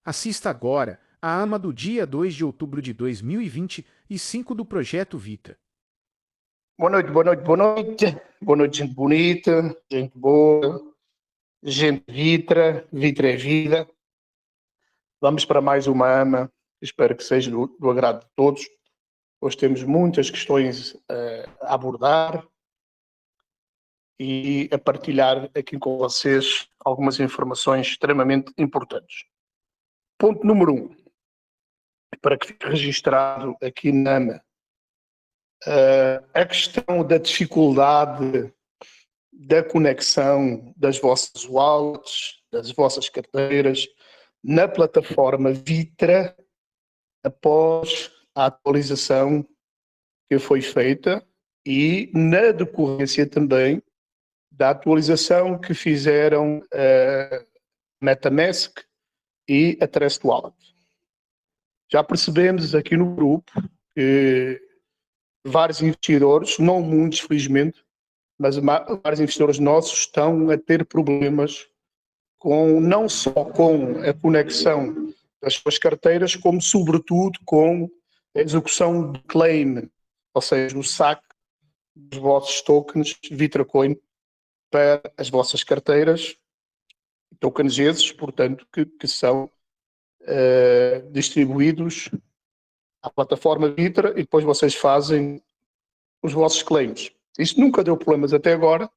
Assista agora a AMA do dia 2 de outubro de 2025 do Projeto Vitra. Boa noite, boa noite, boa noite. Boa noite, gente bonita, gente boa, gente Vitra, Vitra é vida. Vamos para mais uma AMA, espero que seja do agrado de todos. Hoje temos muitas questões a abordar e a partilhar aqui com vocês algumas informações extremamente importantes. Ponto número 1, para que fique registado aqui na AMA, a questão da dificuldade da conexão das vossas wallets, das vossas carteiras, na plataforma Vitra, após a atualização que foi feita e na decorrência também da atualização que fizeram a MetaMask e a Trust Wallet. Já percebemos aqui no grupo que vários investidores, não muitos felizmente, mas vários investidores nossos estão a ter problemas não só com a conexão das suas carteiras, como sobretudo com a execução de claim, ou seja, o saque dos vossos tokens VitraCoin para as vossas carteiras, tokens esses, portanto, que são distribuídos à plataforma Vitra e depois vocês fazem os vossos claims. Isso nunca deu problemas até agora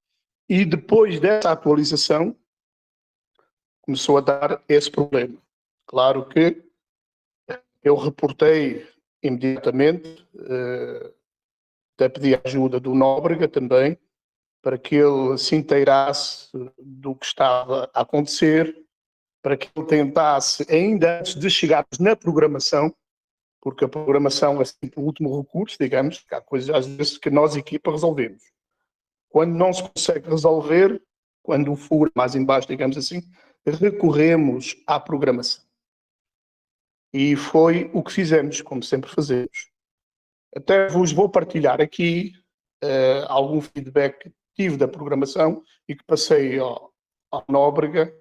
e depois dessa atualização começou a dar esse problema. Claro que eu reportei imediatamente, até pedi a ajuda do Nóbrega também, para que ele se inteirasse do que estava a acontecer, para que ele tentasse, ainda antes de chegarmos na programação, porque a programação é sempre o último recurso, digamos, que há coisas às vezes que nós, equipa, resolvemos. Quando não se consegue resolver, quando o furo mais em baixo, digamos assim, recorremos à programação. E foi o que fizemos, como sempre fazemos. Até vos vou partilhar aqui algum feedback que tive da programação e que passei ao Nóbrega,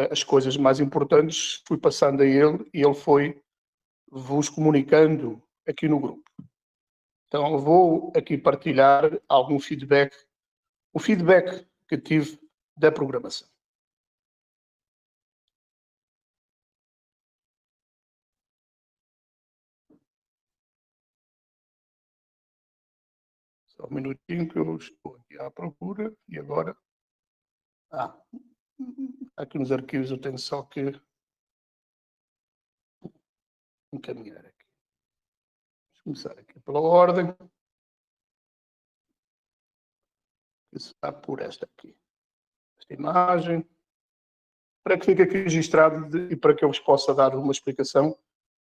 as coisas mais importantes, fui passando a ele e ele foi vos comunicando aqui no grupo. Então, eu vou aqui partilhar algum feedback, o feedback que tive da programação. Só um minutinho que eu estou aqui à procura e agora... aqui nos arquivos eu tenho só que encaminhar aqui. Vamos começar aqui pela ordem. Está por esta aqui. Esta imagem. Para que fique aqui registrado e para que eu vos possa dar uma explicação,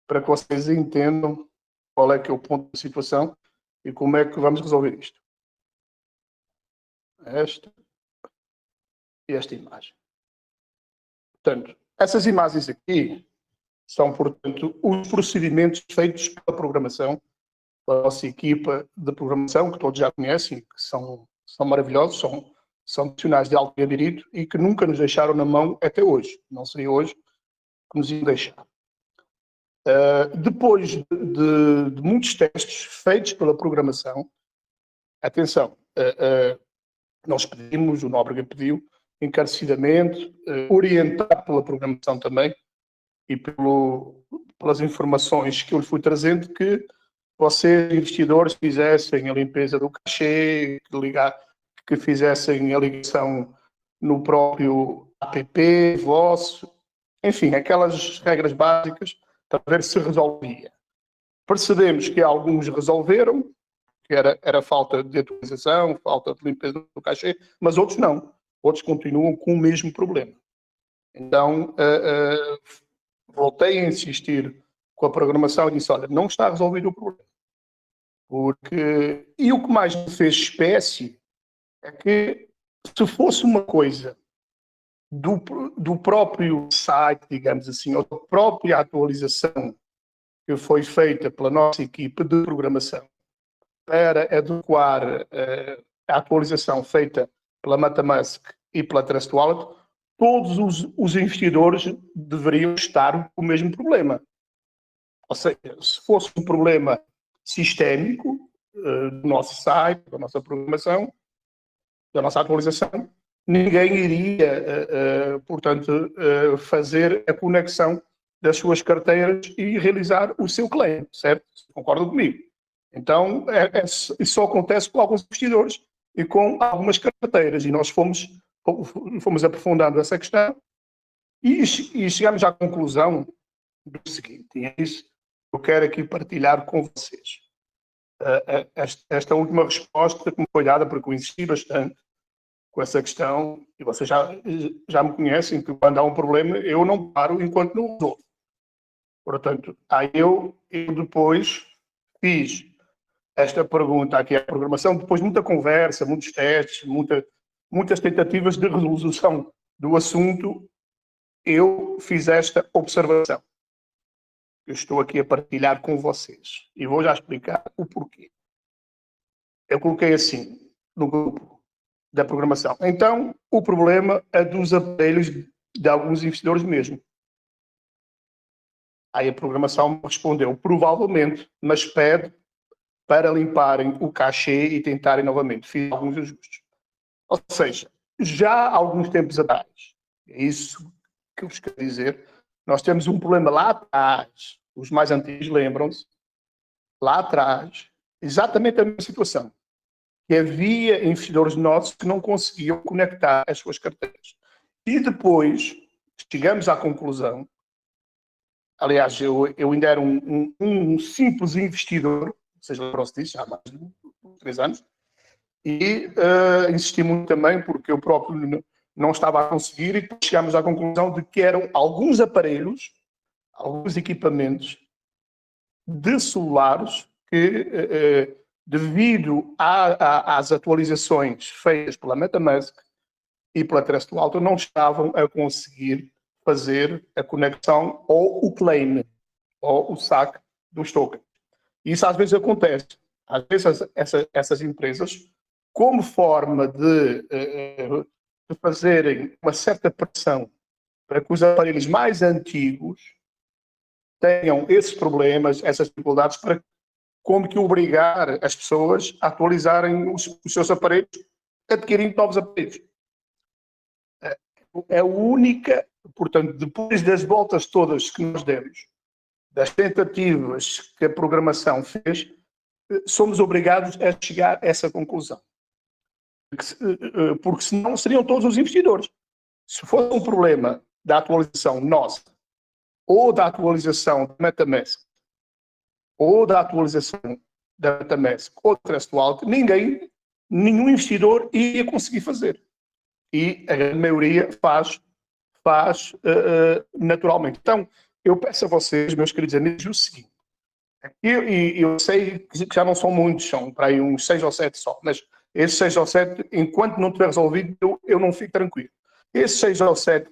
para que vocês entendam qual é que é o ponto da situação e como é que vamos resolver isto. Esta e esta imagem. Portanto, essas imagens aqui são, portanto, os procedimentos feitos pela programação, pela nossa equipa de programação, que todos já conhecem, que são maravilhosos, são profissionais de alto gabarito e que nunca nos deixaram na mão até hoje. Não seria hoje que nos iam deixar. Depois de muitos testes feitos pela programação, atenção, nós pedimos, o Nóbrega pediu, encarecidamente, orientado pela programação também e pelas informações que eu lhe fui trazendo, que vocês, investidores, fizessem a limpeza do cachê, que fizessem a ligação no próprio app vosso, enfim, aquelas regras básicas para ver se resolvia. Percebemos que alguns resolveram, que era falta de atualização, falta de limpeza do cachê, mas outros não. Outros continuam com o mesmo problema. Então, voltei a insistir com a programação e disse, olha, não está resolvido o problema. E o que mais me fez espécie é que, se fosse uma coisa do próprio site, digamos assim, ou da própria atualização que foi feita pela nossa equipe de programação para adequar a atualização feita pela MetaMask e pela Trust Wallet, todos os investidores deveriam estar com o mesmo problema. Ou seja, se fosse um problema sistémico do nosso site, da nossa programação, da nossa atualização, ninguém iria, portanto, fazer a conexão das suas carteiras e realizar o seu claim, certo? Concorda comigo? Então, isso só acontece com alguns investidores e com algumas carteiras. E nós fomos aprofundando essa questão e chegamos à conclusão do seguinte, e é isso que eu quero aqui partilhar com vocês. Esta última resposta que me foi dada, porque eu insisti bastante com essa questão, e vocês já me conhecem, que quando há um problema, eu não paro enquanto não resolvo. Portanto, aí eu depois fiz esta pergunta aqui à programação, depois de muita conversa, muitos testes, muitas tentativas de resolução do assunto, eu fiz esta observação. Eu estou aqui a partilhar com vocês e vou já explicar o porquê. Eu coloquei assim no grupo da programação. Então, o problema é dos aparelhos de alguns investidores mesmo. Aí a programação me respondeu, provavelmente, mas pede para limparem o cachê e tentarem novamente. Fiz alguns ajustes. Ou seja, já há alguns tempos atrás, é isso que eu vos quero dizer, nós temos um problema lá atrás, os mais antigos lembram-se, lá atrás, exatamente a mesma situação, que havia investidores nossos que não conseguiam conectar as suas carteiras. E depois chegamos à conclusão, aliás, eu ainda era um simples investidor, ou seja, lembram-se disso, há mais de 3 anos, e insisti muito também, porque eu próprio não estava a conseguir, e depois chegámos à conclusão de que eram alguns aparelhos, alguns equipamentos de celulares que, devido às atualizações feitas pela MetaMask e pela Trust Wallet, não estavam a conseguir fazer a conexão ou o claim, ou o saque dos tokens. Isso às vezes acontece. Às vezes essas empresas, como forma de fazerem uma certa pressão para que os aparelhos mais antigos tenham esses problemas, essas dificuldades, para como que obrigar as pessoas a atualizarem os seus aparelhos, adquirindo novos aparelhos. É a única, portanto, depois das voltas todas que nós demos, das tentativas que a programação fez, somos obrigados a chegar a essa conclusão. Porque senão seriam todos os investidores. Se fosse um problema da atualização nossa, ou da atualização da MetaMask, ou da atualização da MetaMask, ou da Trust Wallet, nenhum investidor ia conseguir fazer. E a grande maioria faz naturalmente. Então, eu peço a vocês, meus queridos amigos, o seguinte. Eu sei que já não são muitos, são para aí uns 6 ou 7 só, mas esses 6 ou 7, enquanto não tiver resolvido, eu não fico tranquilo. Esses 6 ou 7,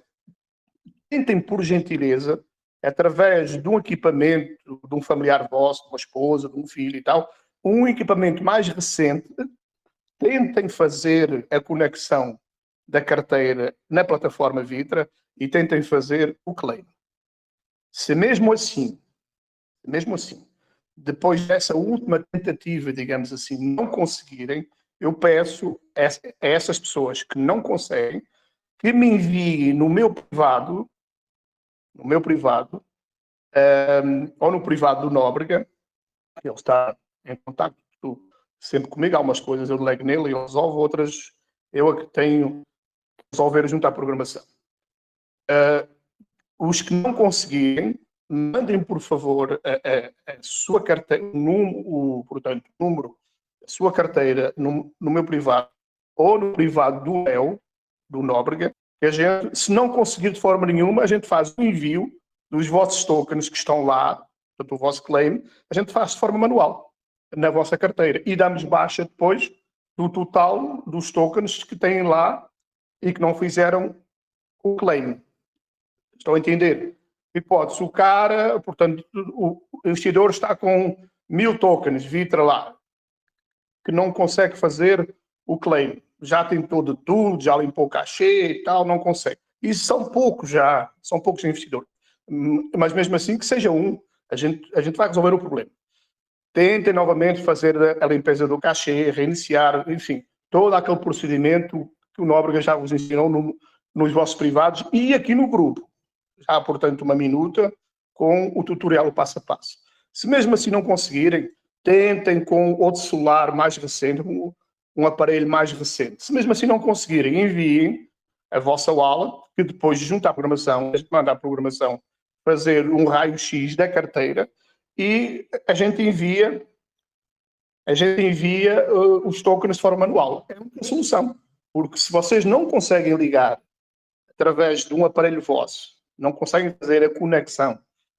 tentem, por gentileza, através de um equipamento, de um familiar vosso, de uma esposa, de um filho e tal, um equipamento mais recente, tentem fazer a conexão da carteira na plataforma Vitra e tentem fazer o claim. Se mesmo assim, depois dessa última tentativa, digamos assim, não conseguirem, eu peço a essas pessoas que não conseguem que me enviem no meu privado, ou no privado do Nóbrega, ele está em contato sempre comigo, algumas coisas eu delego nele e ele resolve, outras eu é que tenho que resolver junto à programação. Os que não conseguirem, mandem, por favor, a sua carteira, portanto, o número da sua carteira no meu privado ou no privado do Léo, do Nóbrega, que a gente, se não conseguir de forma nenhuma, a gente faz o envio dos vossos tokens que estão lá, portanto, o vosso claim, a gente faz de forma manual na vossa carteira e damos baixa depois do total dos tokens que têm lá e que não fizeram o claim. Estão a entender? Hipótese, o cara, portanto, o investidor está com 1000 tokens, Vitra lá, que não consegue fazer o claim. Já tentou de tudo, já limpou o cachê e tal, não consegue. E são poucos investidores. Mas mesmo assim, que seja a gente vai resolver o problema. Tentem novamente fazer a limpeza do cachê, reiniciar, enfim, todo aquele procedimento que o Nóbrega já vos ensinou nos vossos privados e aqui no grupo. Já, portanto, uma minuta com o tutorial passo a passo. Se mesmo assim não conseguirem, tentem com outro celular mais recente, um aparelho mais recente. Se mesmo assim não conseguirem, enviem a vossa wallet, que depois junto à programação, manda a programação fazer um raio-x da carteira e a gente envia os tokens de forma manual. É uma solução, porque se vocês não conseguem ligar através de um aparelho vosso, não conseguem fazer a conexão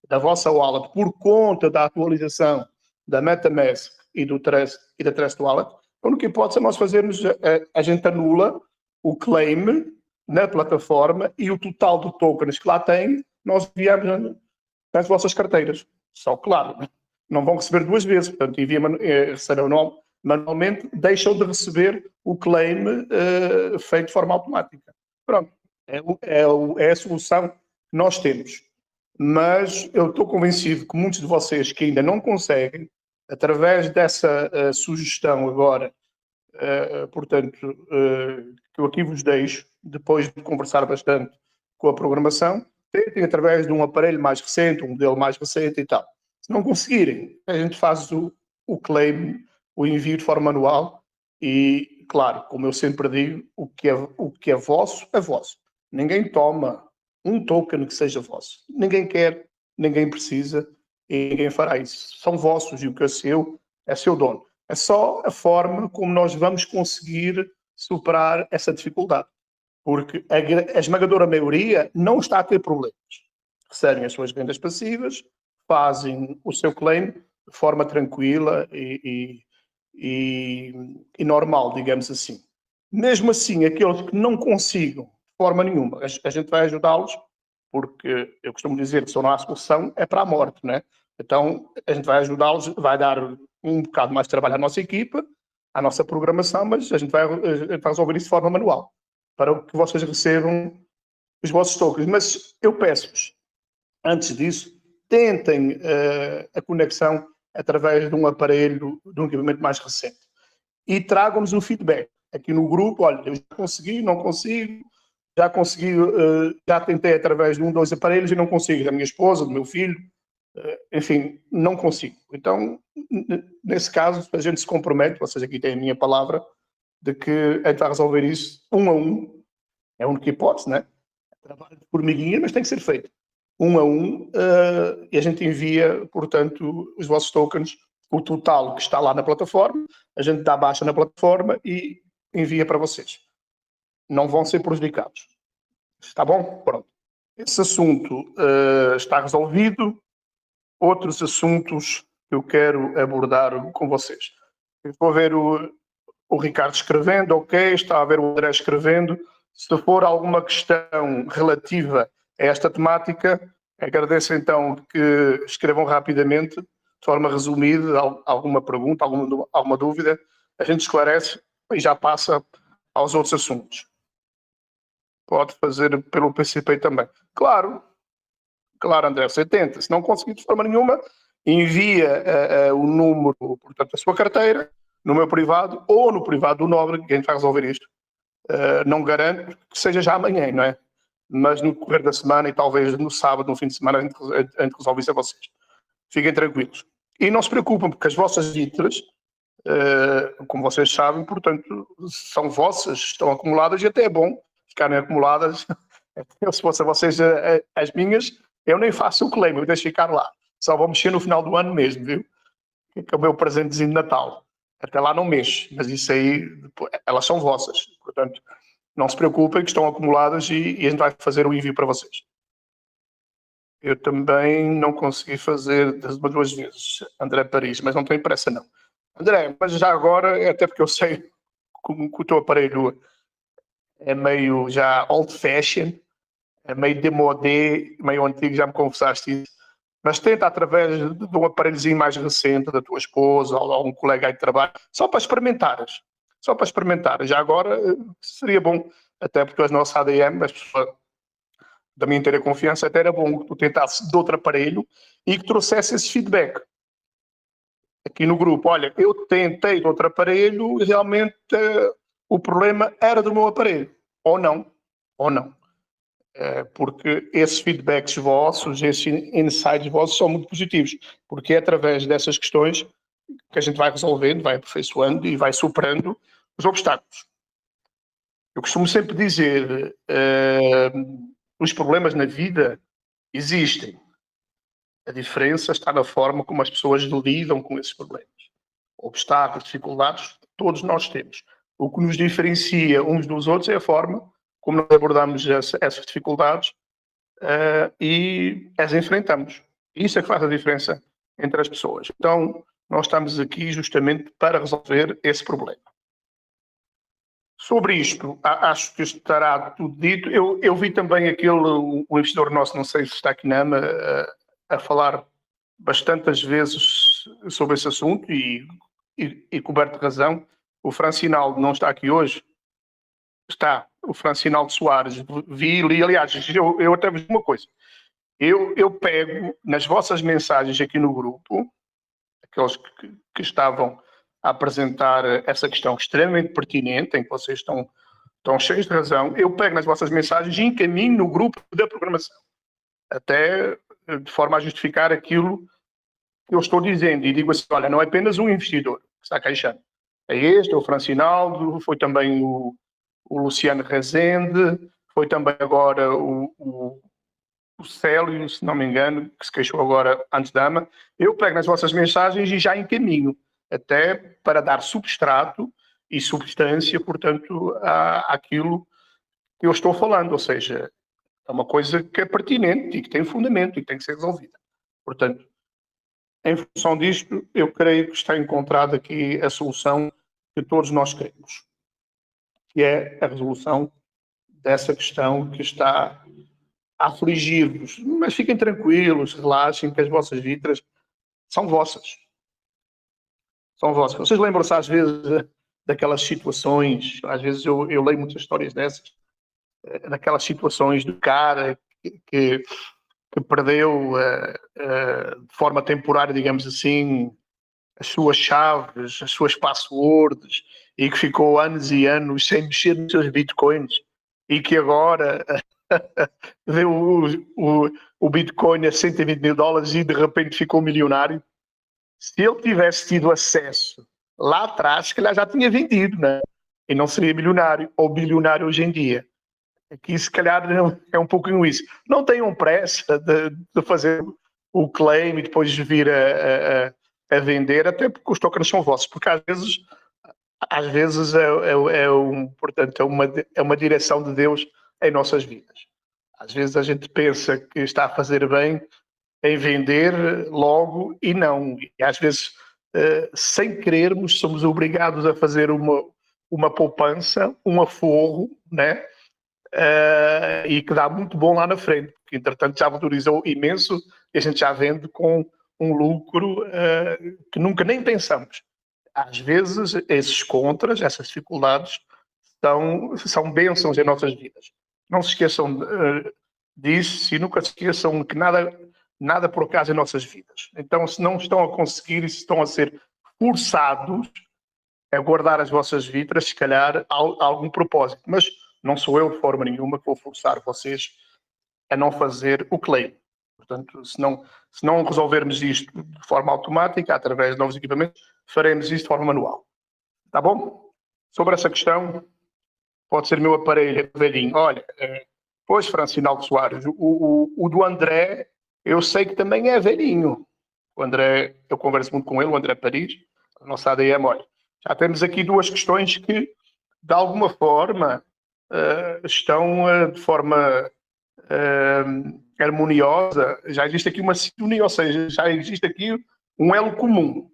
da vossa wallet por conta da atualização da MetaMask e da Trust Wallet, a única hipótese é nós fazermos, a gente anula o claim na plataforma e o total de tokens que lá tem, nós enviamos nas vossas carteiras. Só claro, não vão receber duas vezes, portanto, recebem manualmente, deixam de receber o claim feito de forma automática. Pronto, é a solução que nós temos. Mas eu estou convencido que muitos de vocês que ainda não conseguem, através dessa sugestão agora, portanto, que eu aqui vos deixo, depois de conversar bastante com a programação, tentem através de um aparelho mais recente, um modelo mais recente e tal. Se não conseguirem, a gente faz o claim, o envio de forma manual e, claro, como eu sempre digo, o que é vosso, é vosso. Ninguém toma um token que seja vosso. Ninguém quer, ninguém precisa e ninguém fará isso. São vossos e o que é seu dono. É só a forma como nós vamos conseguir superar essa dificuldade. Porque a esmagadora maioria não está a ter problemas. Recebem as suas rendas passivas, fazem o seu claim de forma tranquila e normal, digamos assim. Mesmo assim, aqueles que não consigam, de forma nenhuma, a gente vai ajudá-los, porque eu costumo dizer que se não há solução, é para a morte, não é? Então, a gente vai ajudá-los, vai dar um bocado mais de trabalho à nossa equipa, à nossa programação, mas a gente vai resolver isso de forma manual, para que vocês recebam os vossos tokens. Mas eu peço-vos, antes disso, tentem a conexão através de um aparelho, de um equipamento mais recente. E tragam-nos o feedback. Aqui no grupo, olha, eu já consegui, não consigo, já consegui, já tentei através de dois aparelhos e não consigo, da minha esposa, do meu filho, enfim, não consigo. Então, nesse caso, a gente se compromete, vocês aqui têm a minha palavra, de que a gente vai resolver isso um a um. É a única hipótese, né? Trabalho de formiguinha, mas tem que ser feito. Um a um, e a gente envia, portanto, os vossos tokens, o total que está lá na plataforma, a gente dá baixa na plataforma e envia para vocês. Não vão ser prejudicados. Está bom? Pronto. Esse assunto está resolvido. Outros assuntos que eu quero abordar com vocês. Eu estou a ver o Ricardo escrevendo, ok, está a ver o André escrevendo. Se for alguma questão relativa a esta temática, agradeço então que escrevam rapidamente, de forma resumida, alguma pergunta, alguma dúvida, a gente esclarece e já passa aos outros assuntos. Pode fazer pelo PCP também. Claro, André, você tenta. Se não conseguir de forma nenhuma, envia o número, portanto, da sua carteira, no meu privado ou no privado do Nobre, que a gente vai resolver isto. Não garanto que seja já amanhã, não é? Mas no decorrer da semana e talvez no sábado, no fim de semana, a gente resolve isso a vocês. Fiquem tranquilos. E não se preocupem, porque as vossas dietas, como vocês sabem, portanto, são vossas, estão acumuladas e até é bom ficarem acumuladas. Se fossem vocês as minhas, eu nem faço o claim, eu deixo ficar lá. Só vou mexer no final do ano mesmo, viu? Que é o meu presentezinho de Natal. Até lá não mexo, mas isso aí, elas são vossas. Portanto, não se preocupem que estão acumuladas e a gente vai fazer o envio para vocês. Eu também não consegui fazer duas vezes, André Paris, mas não tenho pressa não. André, mas já agora, até porque eu sei que o teu aparelho é meio já old fashion, é meio demodé, meio antigo, já me confessaste isso. Mas tenta através de um aparelhozinho mais recente da tua esposa ou algum colega aí de trabalho, só para experimentares. Só para experimentar. Já agora seria bom, até porque és nosso ADM, as pessoas da minha inteira confiança, até era bom que tu tentasses de outro aparelho e que trouxesse esse feedback aqui no grupo. Olha, eu tentei de outro aparelho e realmente o problema era do meu aparelho. Ou não. Porque esses feedbacks vossos, esses insights vossos são muito positivos, porque é através dessas questões que a gente vai resolvendo, vai aperfeiçoando e vai superando os obstáculos. Eu costumo sempre dizer, os problemas na vida existem. A diferença está na forma como as pessoas lidam com esses problemas. Obstáculos, dificuldades, todos nós temos. O que nos diferencia uns dos outros é a forma como nós abordamos essas dificuldades e as enfrentamos. Isso é que faz a diferença entre as pessoas. Então, nós estamos aqui justamente para resolver esse problema. Sobre isto, acho que estará tudo dito. Eu vi também um investidor nosso, não sei se está aqui na AMA, a falar bastantes vezes sobre esse assunto e coberto de razão. O Francinaldo não está aqui hoje. Está o Francinaldo Soares. Li, aliás, eu até vos digo uma coisa. Eu pego nas vossas mensagens aqui no grupo, aqueles que estavam a apresentar essa questão extremamente pertinente, em que vocês estão cheios de razão, eu pego nas vossas mensagens e encaminho no grupo da programação, até de forma a justificar aquilo que eu estou dizendo, e digo assim, olha, não é apenas um investidor que está queixando, é este, é o Francinaldo, foi também o Luciano Rezende, foi também agora o Célio, se não me engano, que se queixou agora antes da AMA. Eu pego nas vossas mensagens e já encaminho, até para dar substrato e substância, portanto, àquilo que eu estou falando, ou seja, é uma coisa que é pertinente e que tem fundamento e que tem que ser resolvida. Portanto, em função disto, eu creio que está encontrada aqui a solução que todos nós queremos, que é a resolução dessa questão que está a afligir-vos. Mas fiquem tranquilos, relaxem, que as vossas vidas são vossas. São vossas. Vocês lembram-se às vezes daquelas situações, às vezes eu leio muitas histórias dessas, daquelas situações do cara que perdeu de forma temporária, digamos assim, as suas chaves, as suas passwords, e que ficou anos e anos sem mexer nos seus bitcoins, e que agora deu o Bitcoin a 120 mil dólares e de repente ficou milionário. Se ele tivesse tido acesso lá atrás, se calhar já tinha vendido, né? E não seria milionário ou bilionário hoje em dia. Aqui, se calhar, é um pouquinho isso. Não tenham pressa de fazer o claim e depois vir a vender, até porque os tokens são vossos, porque às vezes portanto, é uma direção de Deus em nossas vidas. Às vezes a gente pensa que está a fazer bem em vender logo e não. E às vezes, sem querermos, somos obrigados a fazer uma poupança, um aforro, né? E que dá muito bom lá na frente, porque entretanto já valorizou imenso e a gente já vende com um lucro que nunca nem pensamos. Às vezes esses contras, essas dificuldades são bênçãos em nossas vidas. Não se esqueçam disso e nunca se esqueçam que nada por acaso em nossas vidas. Então, se não estão a conseguir e se estão a ser forçados a guardar as vossas vidas, se calhar há algum propósito. Mas não sou eu de forma nenhuma que vou forçar vocês a não fazer o claim. Portanto, se não resolvermos isto de forma automática, através de novos equipamentos, faremos isto de forma manual. Tá bom? Sobre essa questão, pode ser meu aparelho velhinho. Olha, pois, Francinaldo Soares, o do André, eu sei que também é velhinho. O André, eu converso muito com ele, o André Paris, a nossa ADM, olha, já temos aqui duas questões que, de alguma forma, estão de forma harmoniosa, já existe aqui uma sintonia, ou seja, já existe aqui um elo comum.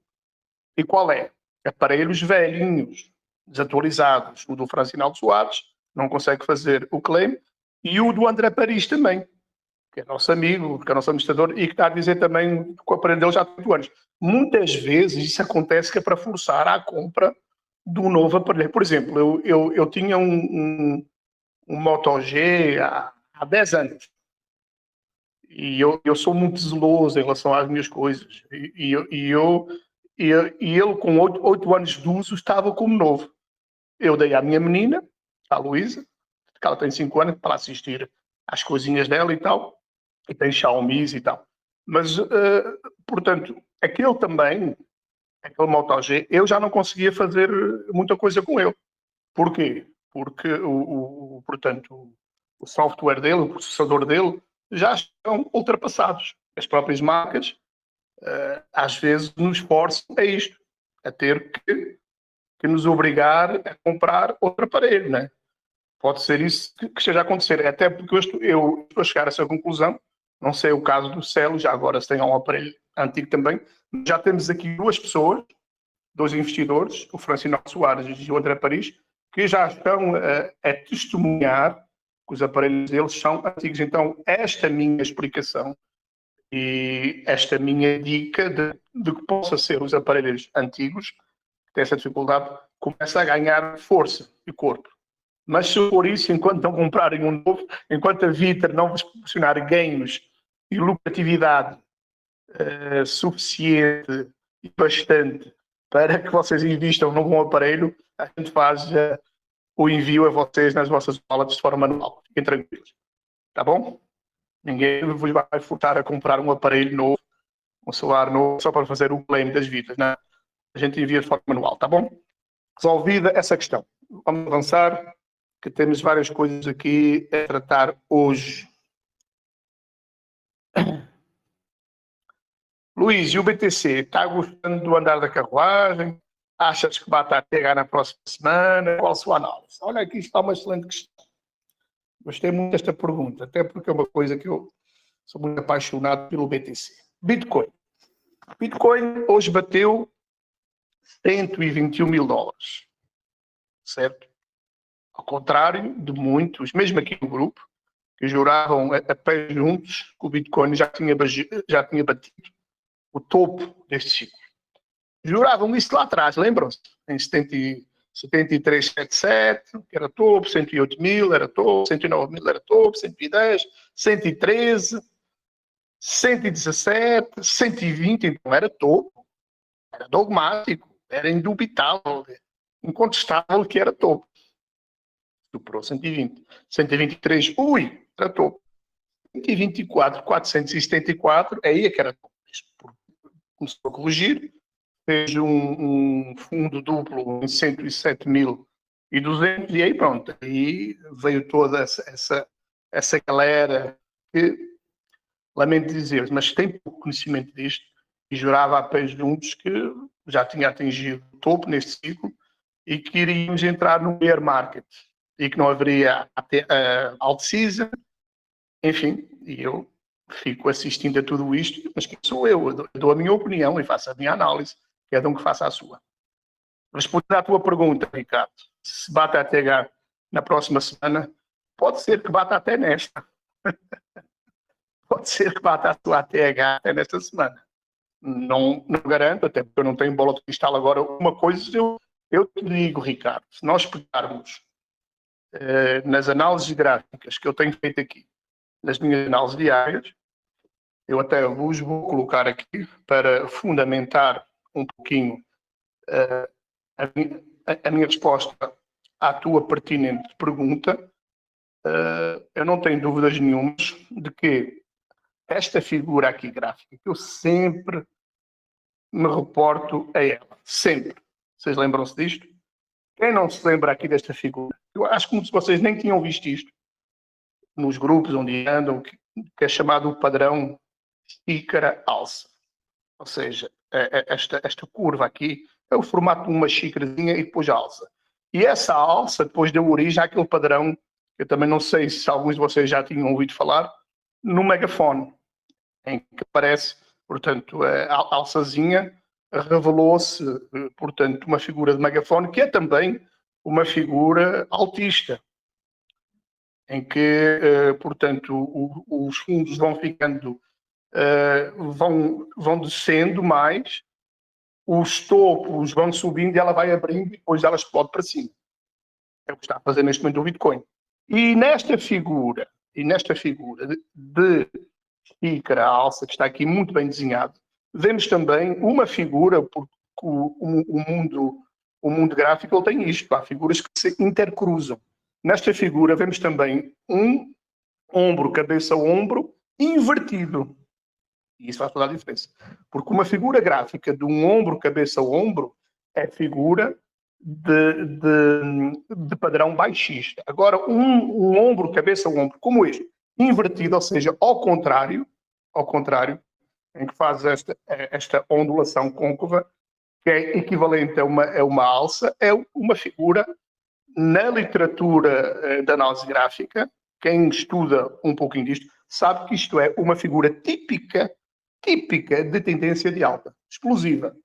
E qual é? Aparelhos velhinhos, desatualizados. O do Francinaldo Soares não consegue fazer o claim, e o do André Paris também, que é nosso amigo, que é nosso administrador, e que está a dizer também que o aparelho dele já tem 8 anos. Muitas vezes isso acontece que é para forçar a compra do novo aparelho. Por exemplo, eu tinha um Moto G há 10 anos. E eu sou muito zeloso em relação às minhas coisas. E ele, com 8 anos de uso, estava como novo. Eu dei à minha menina, à Luísa, que ela tem 5 anos, para assistir às coisinhas dela e tal, e tem Xiaomi e tal. Mas, portanto, aquele também, aquele Moto G, eu já não conseguia fazer muita coisa com ele. Porquê? Porque, portanto, o software dele, o processador dele, já estão ultrapassados. As próprias marcas, às vezes, nos forçam a isto, a ter que nos obrigar a comprar outro aparelho, né? Pode ser isso que esteja a acontecer. Até porque eu estou a chegar a essa conclusão, não sei o caso do Celo, já agora se tem um aparelho antigo também, já temos aqui duas pessoas, dois investidores, o Francisco Soares e o André Paris, que já estão a testemunhar que os aparelhos deles são antigos. Então, esta minha explicação e esta minha dica de que possa ser os aparelhos antigos, que têm essa dificuldade, começa a ganhar força e corpo. Mas se for isso, enquanto não comprarem um novo, enquanto a Vitra não vos proporcionar ganhos e lucratividade suficiente e bastante para que vocês invistam num bom aparelho, a gente faz o envio a vocês nas vossas wallets de forma manual. Fiquem tranquilos. Tá bom? Ninguém vos vai furtar a comprar um aparelho novo, um celular novo, só para fazer o claim das vidas. Não? A gente envia de forma manual. Tá bom? Resolvida essa questão. Vamos avançar, que temos várias coisas aqui a tratar hoje. Luís, e o BTC? Está gostando do andar da carruagem? Achas que vai estar a pegar na próxima semana? Qual a sua análise? Olha, aqui está uma excelente questão. Gostei muito desta pergunta, até porque é uma coisa que eu sou muito apaixonado pelo BTC. Bitcoin. Bitcoin hoje bateu 121 mil dólares. Certo? Ao contrário de muitos, mesmo aqui no grupo, que juravam a pé juntos que o Bitcoin já tinha batido o topo deste ciclo. Juravam isso lá atrás, lembram-se? Em 73,77, que era topo, 108 mil era topo, 109 mil era topo, 110, 113, 117, 120, então era topo. Era dogmático, era indubitável, incontestável que era topo. Superou 120. 123, ui, era topo. 124, 474, aí é que era topo. Começou a corrigir, fez um fundo duplo em 107.200 e aí pronto, aí veio toda essa galera que, lamento dizer, mas tem pouco conhecimento disto e jurava a pés juntos que já tinha atingido o topo neste ciclo e que iríamos entrar no bear market e que não haveria alt season, enfim, e eu fico assistindo a tudo isto, mas quem sou eu? Eu dou a minha opinião e faço a minha análise, cada um que faça a sua. Respondendo à tua pergunta, Ricardo, se bate a TH na próxima semana, pode ser que bata até nesta. Pode ser que bata a tua TH até nesta semana. Não garanto, até porque eu não tenho bola de cristal agora. Uma coisa eu te digo, Ricardo, se nós pegarmos nas análises gráficas que eu tenho feito aqui, nas minhas análises diárias, eu até vos vou colocar aqui para fundamentar um pouquinho a minha resposta à tua pertinente pergunta. Eu não tenho dúvidas nenhumas de que esta figura aqui gráfica, que eu sempre me reporto a ela, sempre. Vocês lembram-se disto? Quem não se lembra aqui desta figura? Eu acho como se vocês nem tinham visto isto nos grupos onde andam, que é chamado o padrão xícara-alça. Ou seja, esta curva aqui é o formato de uma xícarazinha e depois a alça. E essa alça depois deu origem àquele padrão, que eu também não sei se alguns de vocês já tinham ouvido falar, no megafone, em que aparece, portanto, a alçazinha revelou-se, portanto, uma figura de megafone que é também uma figura altista, em que, portanto, os fundos vão ficando, vão descendo mais, os topos vão subindo e ela vai abrindo e depois ela explode para cima. É o que está a fazer neste momento o Bitcoin. E nesta figura de xícara, a alça, que está aqui muito bem desenhado. Vemos também uma figura, porque o mundo gráfico ele tem isto, há figuras que se intercruzam. Nesta figura vemos também um ombro, cabeça-ombro invertido. E isso faz toda a diferença. Porque uma figura gráfica de um ombro, cabeça-ombro é figura de padrão baixista. Agora, um ombro, cabeça-ombro como este, invertido, ou seja, ao contrário, em que faz esta ondulação côncava, que é equivalente a uma alça, é uma figura, na literatura da análise gráfica, quem estuda um pouquinho disto, sabe que isto é uma figura típica de tendência de alta, explosiva.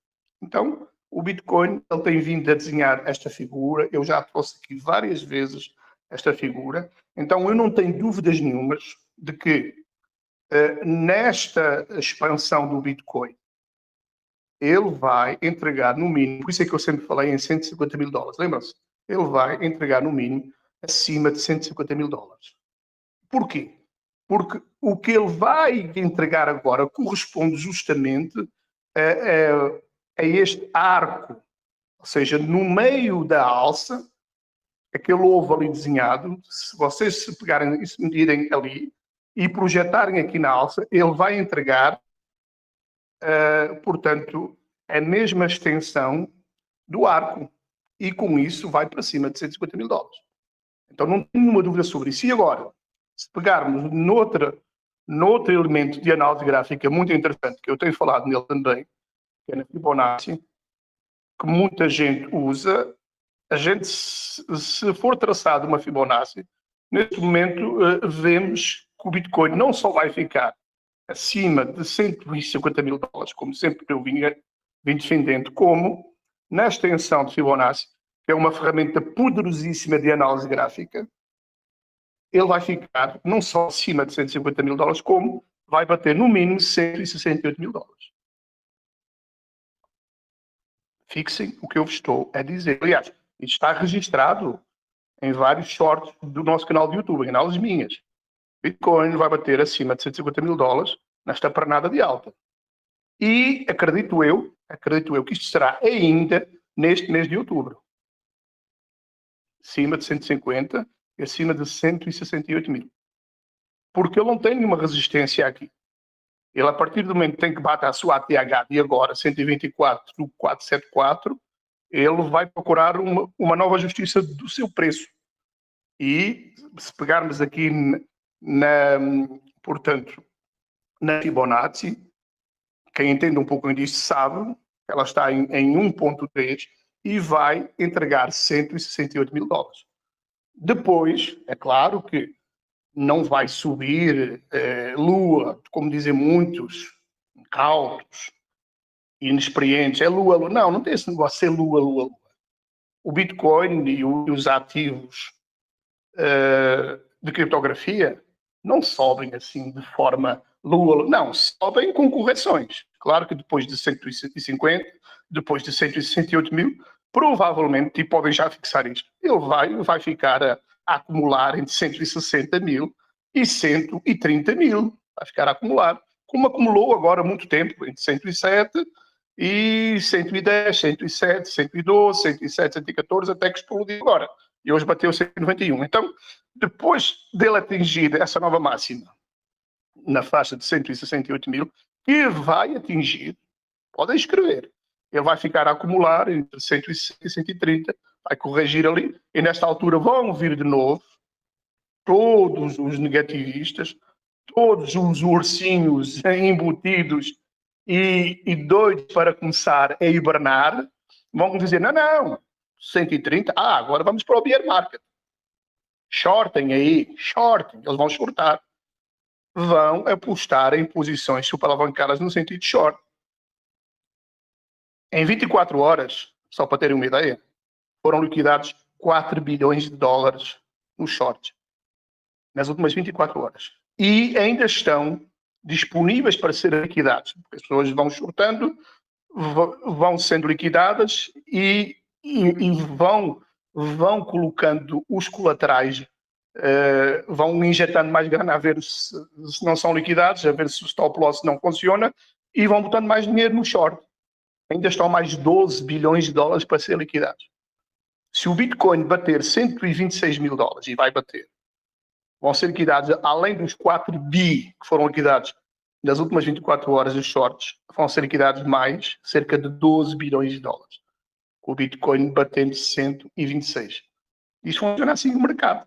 Então, o Bitcoin ele tem vindo a desenhar esta figura, eu já trouxe aqui várias vezes esta figura, então eu não tenho dúvidas nenhumas de que nesta expansão do Bitcoin, ele vai entregar no mínimo, por isso é que eu sempre falei em 150 mil dólares, lembram-se? Ele vai entregar no mínimo acima de 150 mil dólares. Porquê? Porque o que ele vai entregar agora corresponde justamente a este arco, ou seja, no meio da alça, aquele ovo ali desenhado, se vocês se pegarem e se medirem ali e projetarem aqui na alça, ele vai entregar, portanto, a mesma extensão do arco. E com isso vai para cima de 150 mil dólares. Então não tenho nenhuma dúvida sobre isso. E agora, se pegarmos noutro elemento de análise gráfica muito interessante, que eu tenho falado nele também, que é na Fibonacci, que muita gente usa, a gente, se for traçado uma Fibonacci, neste momento vemos que o Bitcoin não só vai ficar acima de 150 mil dólares, como sempre eu vim defendendo, como na extensão de Fibonacci, que é uma ferramenta poderosíssima de análise gráfica, ele vai ficar não só acima de 150 mil dólares, como vai bater no mínimo 168 mil dólares. Fixem o que eu estou a dizer. Aliás, isto está registrado em vários shorts do nosso canal de YouTube, em análises minhas. Bitcoin vai bater acima de 150 mil dólares nesta pernada de alta. E acredito eu que isto será ainda neste mês de outubro. Acima de 150 e acima de 168 mil. Porque ele não tem nenhuma resistência aqui. Ele, a partir do momento que tem que bater a sua ATH de agora, 124,474, ele vai procurar uma nova justiça do seu preço. E se pegarmos aqui portanto, na Fibonacci, quem entende um pouco disto sabe que ela está em 1.3 e vai entregar 168 mil dólares. Depois, é claro que não vai subir lua, como dizem muitos, incautos, inexperientes. É lua, lua. Não tem esse negócio de ser lua, lua, lua. O Bitcoin e os ativos de criptografia não sobem assim de forma lua, lua. Não, sobem com correções. Claro que depois de 150, depois de 168 mil, provavelmente, e podem já fixar isto, ele vai ficar a acumular entre 160 mil e 130 mil. Vai ficar a acumular, como acumulou agora há muito tempo, entre 107 e 110, 107, 112, 107, 114, até que explodiu agora. E hoje bateu 191. Então, depois dele atingir essa nova máxima, na faixa de 168 mil, que vai atingir, podem escrever, ele vai ficar a acumular entre 160 e 130, vai corrigir ali, e nesta altura vão vir de novo todos os negativistas, todos os ursinhos embutidos e doidos para começar a hibernar, vão dizer, não, 130, agora vamos para o bear market. Shortem aí, eles vão shortar. Vão apostar em posições superavancadas no sentido de short. Em 24 horas, só para terem uma ideia, foram liquidados 4 bilhões de dólares no short. Nas últimas 24 horas. E ainda estão disponíveis para serem liquidados. Porque as pessoas vão shortando, vão sendo liquidadas e vão colocando os colaterais vão injetando mais grana a ver se não são liquidados, a ver se o stop loss não funciona e vão botando mais dinheiro no short. Ainda estão mais 12 bilhões de dólares para ser liquidados. Se o Bitcoin bater 126 mil dólares, e vai bater, vão ser liquidados, além dos 4 bi que foram liquidados nas últimas 24 horas dos shorts, vão ser liquidados mais cerca de 12 bilhões de dólares. Com o Bitcoin batendo 126. Isto funciona assim no mercado.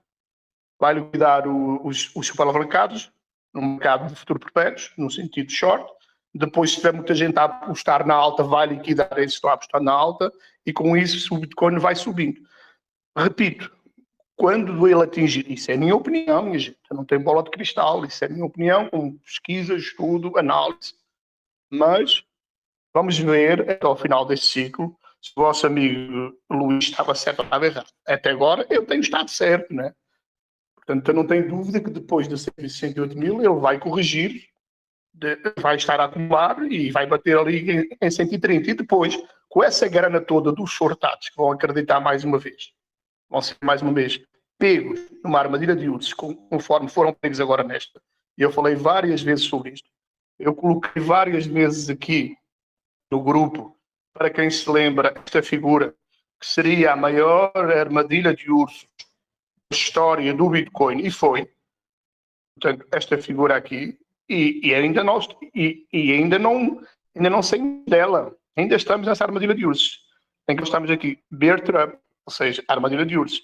Vai liquidar os superamercados no mercado de futuro perpétuos, no sentido short. Depois, se tiver muita gente a apostar na alta, vai liquidar esses que estão a apostar na alta, e com isso o Bitcoin vai subindo. Repito, quando ele atingir, isso é a minha opinião, minha gente, eu não tenho bola de cristal, isso é a minha opinião, com pesquisa, estudo, análise, mas vamos ver até ao final deste ciclo se o vosso amigo Luís estava certo ou estava errado. Até agora eu tenho estado certo, né? Portanto, eu não tenho dúvida que depois de 168 mil ele vai corrigir, vai estar a acumular e vai bater ali em 130. E depois, com essa grana toda dos shortados, que vão acreditar mais uma vez, vão ser mais uma vez pegos numa armadilha de ursos, conforme foram pegos agora nesta. E eu falei várias vezes sobre isto. Eu coloquei várias vezes aqui no grupo, para quem se lembra, esta figura, que seria a maior armadilha de ursos da história do Bitcoin, e foi. Portanto, esta figura aqui, e ainda não saímos dela. Ainda estamos nessa armadilha de ursos. Em que estamos aqui, bear trap, ou seja, armadilha de ursos.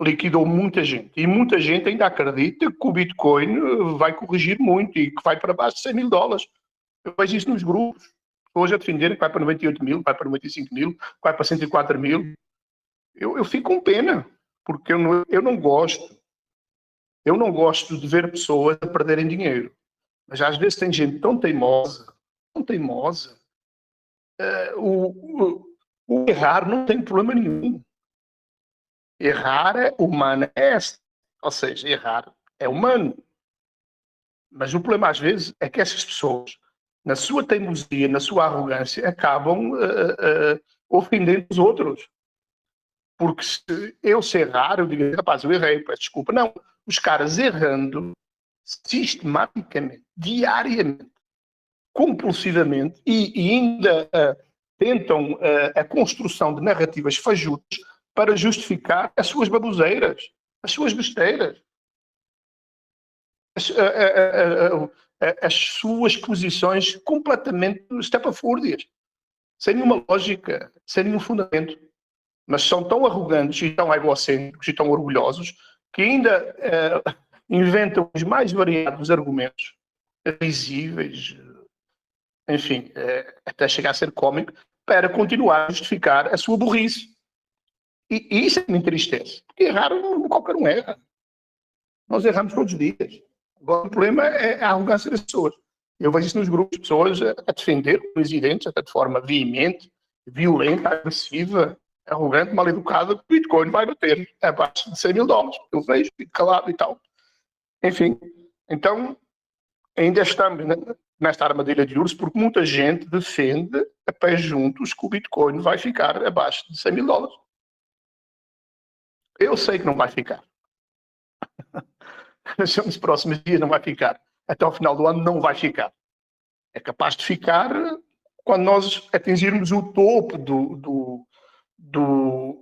Liquidou muita gente. E muita gente ainda acredita que o Bitcoin vai corrigir muito e que vai para baixo de 100 mil dólares. Eu vejo isso nos grupos. Hoje a defenderem que vai para 98 mil, vai para 95 mil, vai para 104 mil. Eu fico com pena, porque eu não gosto. Eu não gosto de ver pessoas a perderem dinheiro. Mas às vezes tem gente tão teimosa. O errar não tem problema nenhum. Errar é humano, ou seja, errar é humano. Mas o problema às vezes é que essas pessoas, na sua teimosia, na sua arrogância, acabam ofendendo os outros. Porque se eu errar, eu digo, rapaz, eu errei, peço desculpa. Não, os caras errando sistematicamente, diariamente, compulsivamente, e ainda tentam a construção de narrativas fajutas para justificar as suas baboseiras, as suas besteiras, as suas posições completamente estapafúrdias, sem nenhuma lógica, sem nenhum fundamento. Mas são tão arrogantes e tão egocêntricos e tão orgulhosos que ainda inventam os mais variados argumentos risíveis, enfim, até chegar a ser cómico, para continuar a justificar a sua burrice. E isso é que me entristece, porque errar qualquer um erra. Nós erramos todos os dias. Agora, o problema é a arrogância das pessoas. Eu vejo isso nos grupos, pessoas a defender o presidente até de forma veemente, violenta, agressiva, arrogante, mal educada, que o Bitcoin vai bater abaixo de 100 mil dólares. Eu vejo, fico calado e tal. Enfim, então, ainda estamos nesta armadilha de urso, porque muita gente defende a pé juntos que o Bitcoin vai ficar abaixo de 100 mil dólares. Eu sei que não vai ficar. Nos próximos dias não vai ficar. Até ao final do ano não vai ficar. É capaz de ficar quando nós atingirmos o topo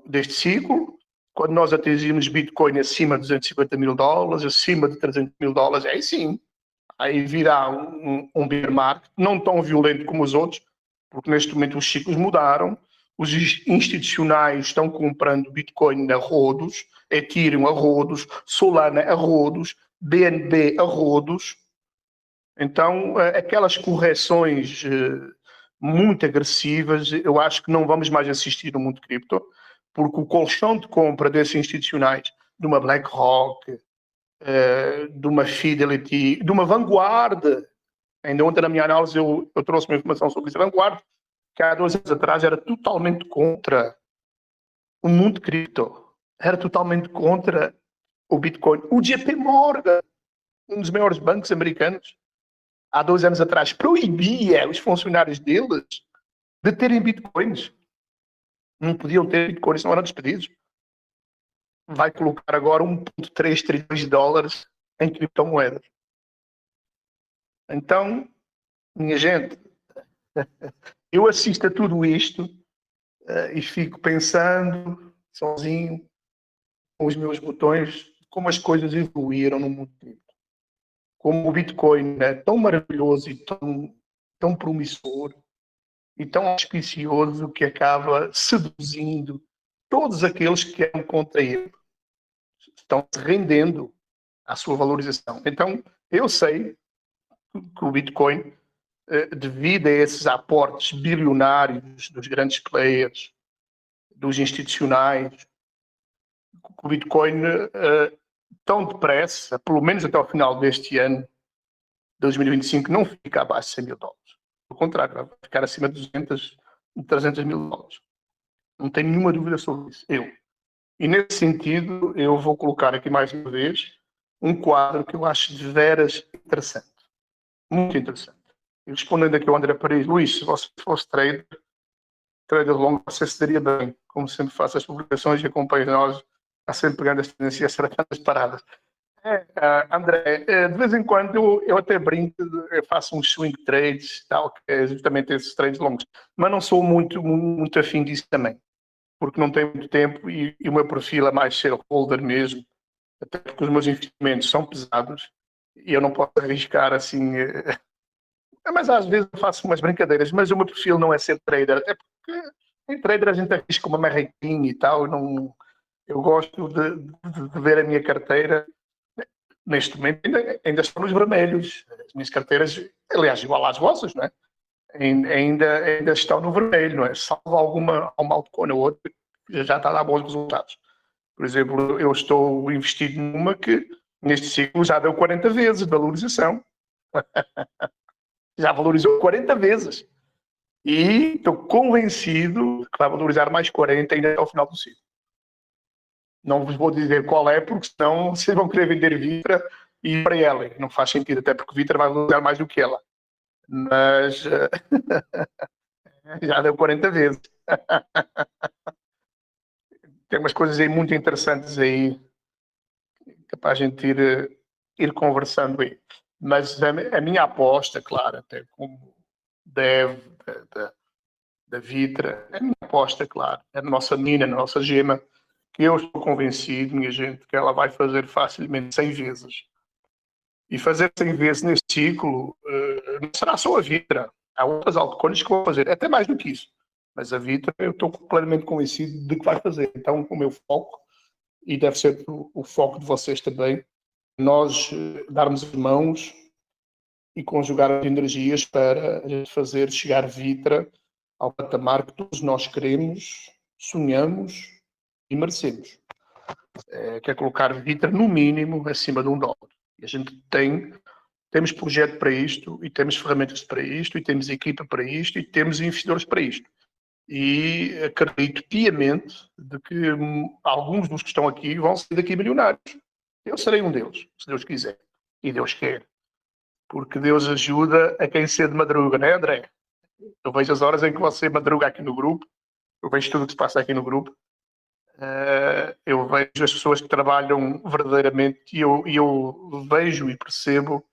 deste ciclo, quando nós atingirmos Bitcoin acima de 250 mil dólares, acima de 300 mil dólares, aí sim. Aí virá um bear market, não tão violento como os outros, porque neste momento os ciclos mudaram, os institucionais estão comprando Bitcoin a rodos, Ethereum a rodos, Solana a rodos, BNB a rodos. Então, aquelas correções muito agressivas, eu acho que não vamos mais assistir no mundo cripto, porque o colchão de compra desses institucionais, de uma BlackRock, de uma Fidelity, de uma Vanguard, ainda ontem na minha análise eu trouxe uma informação sobre isso, a Vanguard, que há 2 anos atrás era totalmente contra o mundo cripto, era totalmente contra o Bitcoin. O JP Morgan, um dos maiores bancos americanos, há 2 anos atrás proibia os funcionários deles de terem Bitcoins. Não podiam ter Bitcoins, não eram despedidos. vai colocar agora 1,3 trilhões de dólares em criptomoedas. Então, minha gente, eu assisto a tudo isto e fico pensando sozinho com os meus botões como as coisas evoluíram no mundo cripto. Como o Bitcoin é tão maravilhoso e tão promissor e tão auspicioso que acaba seduzindo todos aqueles que eram contra ele. Estão se rendendo à sua valorização. Então, eu sei que o Bitcoin, devido a esses aportes bilionários dos grandes players, dos institucionais, o Bitcoin, tão depressa, pelo menos até ao final deste ano, 2025, não fica abaixo de 100 mil dólares. Pelo contrário, vai ficar acima de 200, 300 mil dólares. Não tenho nenhuma dúvida sobre isso. E nesse sentido, eu vou colocar aqui mais uma vez um quadro que eu acho de veras interessante. Muito interessante. E respondendo aqui ao André Paris, Luís, se você fosse trader longo, você se daria bem. Como sempre faço as publicações e acompanho nós, está sempre pegando as tendências e acertando as paradas. André, de vez em quando eu até brinco, eu faço uns swing trades, tal, que é justamente esses trades longos, mas não sou muito afim disso também, porque não tenho muito tempo e o meu perfil é mais ser holder mesmo, até porque os meus investimentos são pesados e eu não posso arriscar assim. Mas às vezes eu faço umas brincadeiras, mas o meu perfil não é ser trader, até porque em trader a gente arrisca uma merrequinha e tal, eu gosto de ver a minha carteira. Neste momento ainda estão nos vermelhos. As minhas carteiras, aliás, igual às vossas, não é? Ainda estão no vermelho, não é? Salvo alguma altcoin ou outra, já está a dar bons resultados. Por exemplo, eu estou investido numa que neste ciclo já deu 40 vezes de valorização. Já valorizou 40 vezes. E estou convencido que vai valorizar mais 40 ainda até o final do ciclo. Não vos vou dizer qual é, porque senão vocês vão querer vender Vitra e para ela. Não faz sentido, até porque Vitra vai valorizar mais do que ela. Mas já deu 40 vezes. Tem umas coisas aí muito interessantes aí, capaz de a gente ir conversando aí. Mas a minha aposta, claro, até como dev da Vitra, a minha aposta, claro, é na nossa menina, na nossa gema, que eu estou convencido, minha gente, que ela vai fazer facilmente 100 vezes. E fazer 100 vezes neste ciclo não será só a Vitra. Há outras altcoins que vão fazer, até mais do que isso. Mas a Vitra eu estou plenamente convencido de que vai fazer. Então, o meu foco, e deve ser o foco de vocês também, nós darmos as mãos e conjugar as energias para fazer chegar Vitra ao patamar que todos nós queremos, sonhamos e merecemos. Que é colocar Vitra no mínimo acima de $1. E a gente temos projeto para isto, e temos ferramentas para isto, e temos equipa para isto, e temos investidores para isto. E acredito piamente de que alguns dos que estão aqui vão ser daqui milionários. Eu serei um deles, se Deus quiser. E Deus quer. Porque Deus ajuda a quem cedo madruga, não é, André? Eu vejo as horas em que você madruga aqui no grupo, eu vejo tudo o que se passa aqui no grupo, eu vejo as pessoas que trabalham verdadeiramente e eu vejo e percebo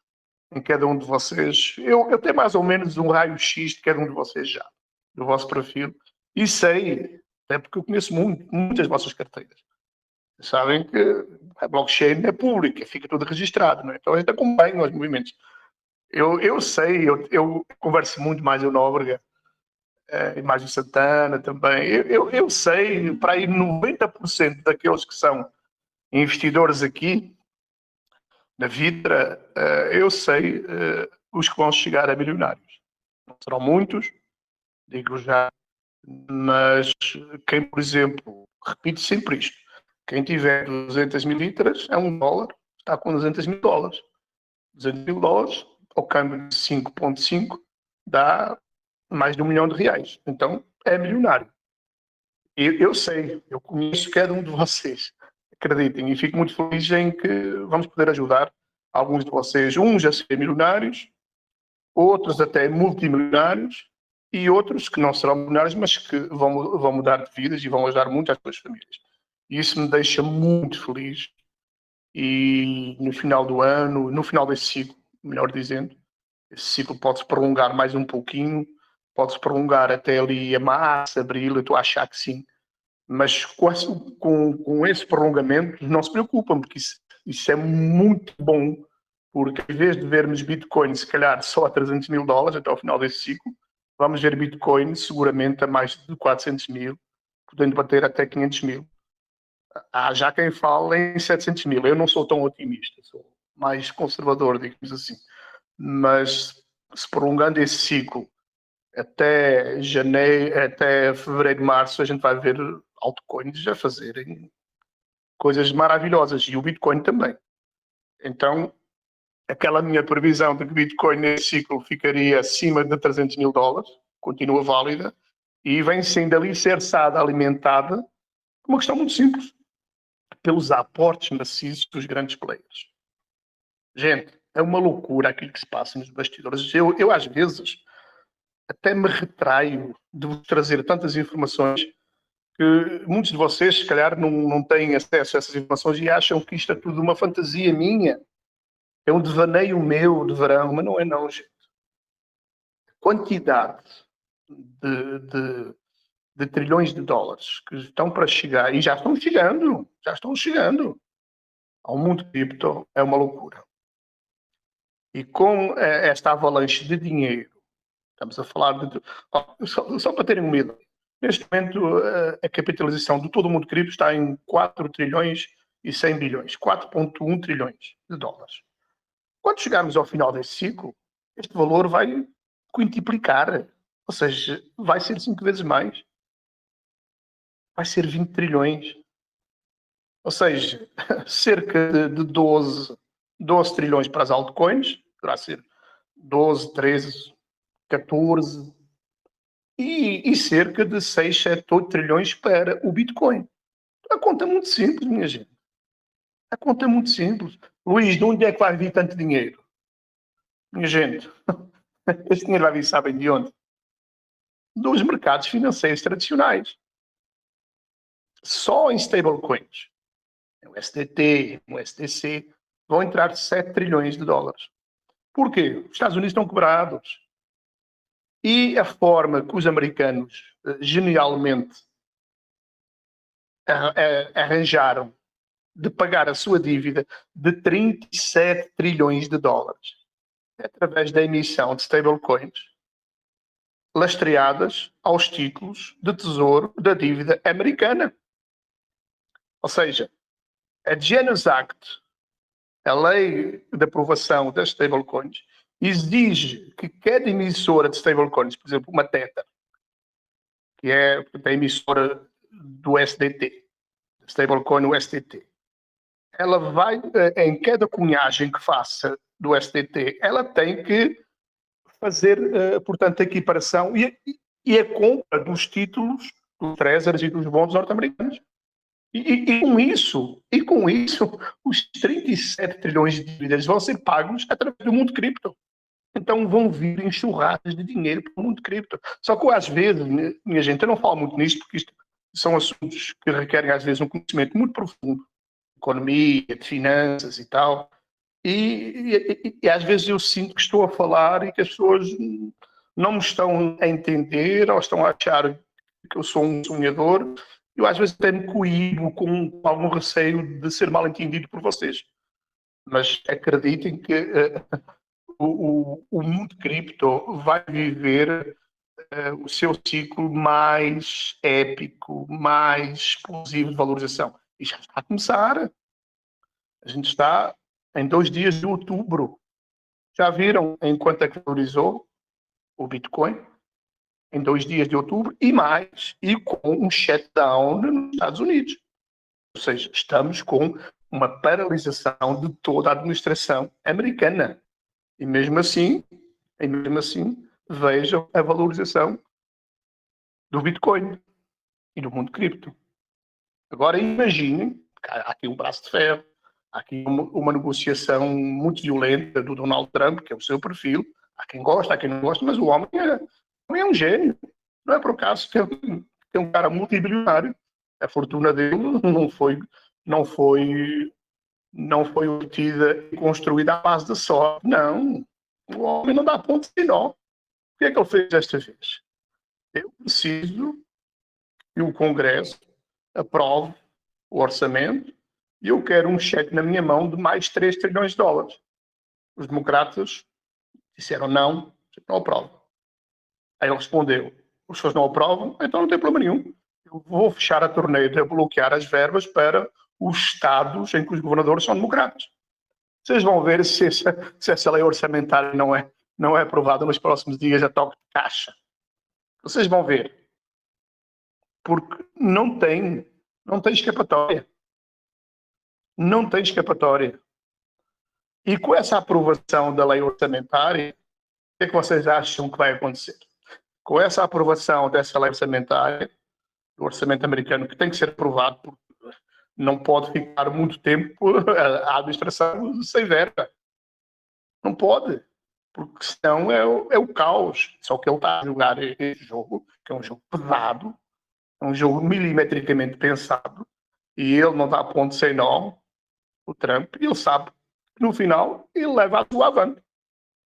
em cada um de vocês. Eu tenho mais ou menos um raio-x de cada um de vocês já, do vosso perfil, e sei, até porque eu conheço muitas vossas carteiras. Sabem que a blockchain é pública, fica tudo registrado, não é? Então a gente acompanha os movimentos. Eu sei, eu converso muito mais o Nóbrega, e mais o Santana também. Eu sei, para aí 90% daqueles que são investidores aqui na Vitra, eu sei os que vão chegar a milionários. Não serão muitos, digo já, mas quem, por exemplo, repito sempre isto, quem tiver 200 mil litras é $1, está com 200 mil dólares. 200 mil dólares, ao câmbio de 5,5, dá mais de R$1 milhão. Então, é milionário. Eu sei, eu conheço cada um de vocês, acreditem, e fico muito feliz em que vamos poder ajudar alguns de vocês, uns a serem milionários, outros até multimilionários, e outros que não serão milionários, mas que vão mudar de vidas e vão ajudar muito as suas famílias. E isso me deixa muito feliz. E no final do ano, no final desse ciclo, melhor dizendo, esse ciclo pode-se prolongar mais um pouquinho, pode-se prolongar até ali a março, abril, eu estou a achar que sim. Mas com esse prolongamento, não se preocupam, porque isso é muito bom, porque em vez de vermos Bitcoin, se calhar só a 300 mil dólares até ao final desse ciclo, vamos ver Bitcoin seguramente a mais de 400 mil, podendo bater até 500 mil. Há já quem fale em 700 mil. Eu não sou tão otimista, sou mais conservador, digamos assim. Mas se prolongando esse ciclo até janeiro, até fevereiro, março, a gente vai ver altcoins a fazerem coisas maravilhosas e o Bitcoin também. Então, aquela minha previsão de que Bitcoin nesse ciclo ficaria acima de 300 mil dólares continua válida e vem sendo alicerçada, alimentada, por uma questão muito simples, pelos aportes maciços dos grandes players. Gente, é uma loucura aquilo que se passa nos bastidores. Eu às vezes, até me retraio de vos trazer tantas informações que muitos de vocês, se calhar, não têm acesso a essas informações e acham que isto é tudo uma fantasia minha. É um devaneio meu de verão, mas não é não, gente. Quantidade de trilhões de dólares que estão para chegar, e já estão chegando ao mundo cripto, é uma loucura. E com esta avalanche de dinheiro, estamos a falar de... Só para terem uma ideia, neste momento a capitalização de todo o mundo cripto está em 4 trilhões e 100 bilhões, 4,1 trilhões de dólares. Quando chegarmos ao final desse ciclo, este valor vai quintuplicar, ou seja, vai ser 5 vezes mais. Vai ser 20 trilhões. Ou seja, cerca de 12 trilhões para as altcoins, poderá ser 12, 13, 14, e cerca de 6, 7, 8 trilhões para o Bitcoin. A conta é muito simples, minha gente. A conta é muito simples. Luís, de onde é que vai vir tanto dinheiro? Minha gente, esse dinheiro vai vir, sabem de onde? Dos mercados financeiros tradicionais. Só em stablecoins, o SDT, o SDC, vão entrar 7 trilhões de dólares. Por quê? Os Estados Unidos estão quebrados. E a forma que os americanos genialmente arranjaram de pagar a sua dívida de 37 trilhões de dólares é através da emissão de stablecoins lastreadas aos títulos de tesouro da dívida americana. Ou seja, a Genius Act, a lei de aprovação das stablecoins, exige que cada emissora de stablecoins, por exemplo, uma Tether, que é a emissora do SDT, stablecoin USDT, ela vai, em cada cunhagem que faça do SDT, ela tem que fazer, portanto, a equiparação e a compra dos títulos, dos treasuries e dos bons norte-americanos. E com isso, os 37 trilhões de dívidas vão ser pagos através do mundo cripto. Então vão vir enxurradas de dinheiro para o mundo cripto. Só que às vezes, minha gente, eu não falo muito nisto, porque isto são assuntos que requerem às vezes um conhecimento muito profundo, de economia, de finanças e tal. E às vezes eu sinto que estou a falar e que as pessoas não me estão a entender ou estão a achar que eu sou um sonhador. Eu às vezes até me coíbo com algum receio de ser mal entendido por vocês. Mas acreditem que o mundo cripto vai viver o seu ciclo mais épico, mais explosivo de valorização. E já está a começar. A gente está em 2 dias de outubro. Já viram em quanto é que valorizou o Bitcoin? Em 2 dias de outubro e mais, e com um shutdown nos Estados Unidos. Ou seja, estamos com uma paralisação de toda a administração americana. E mesmo assim, vejam a valorização do Bitcoin e do mundo cripto. Agora imaginem, há aqui um braço de ferro, há aqui uma negociação muito violenta do Donald Trump, que é o seu perfil. Há quem gosta, há quem não gosta, mas o homem é um gênio. Não é por acaso que é um cara multibilionário A fortuna dele não foi, não foi obtida e construída à base de sorte. Não. O homem não dá ponto sem nó. O que é que ele fez desta vez? Eu preciso que o Congresso aprove o orçamento e eu quero um cheque na minha mão de mais 3 trilhões de dólares. Os democratas disseram não aprovam. Aí ele respondeu, os senhores não aprovam, então não tem problema nenhum. Eu vou fechar a torneira, bloquear as verbas para os estados em que os governadores são democratas. Vocês vão ver se essa lei orçamentária não é aprovada nos próximos dias a toque de caixa. Vocês vão ver. Porque não tem escapatória. Não tem escapatória. E com essa aprovação da lei orçamentária, o que é que vocês acham que vai acontecer? Com essa aprovação dessa lei orçamentária, do orçamento americano, que tem que ser aprovado, porque não pode ficar muito tempo a administração sem verba. Não pode, porque senão é o caos. Só que ele está a jogar esse jogo, que é um jogo pesado, é um jogo milimetricamente pensado, e ele não dá ponto sem nó, o Trump, e ele sabe que no final ele leva a sua avante.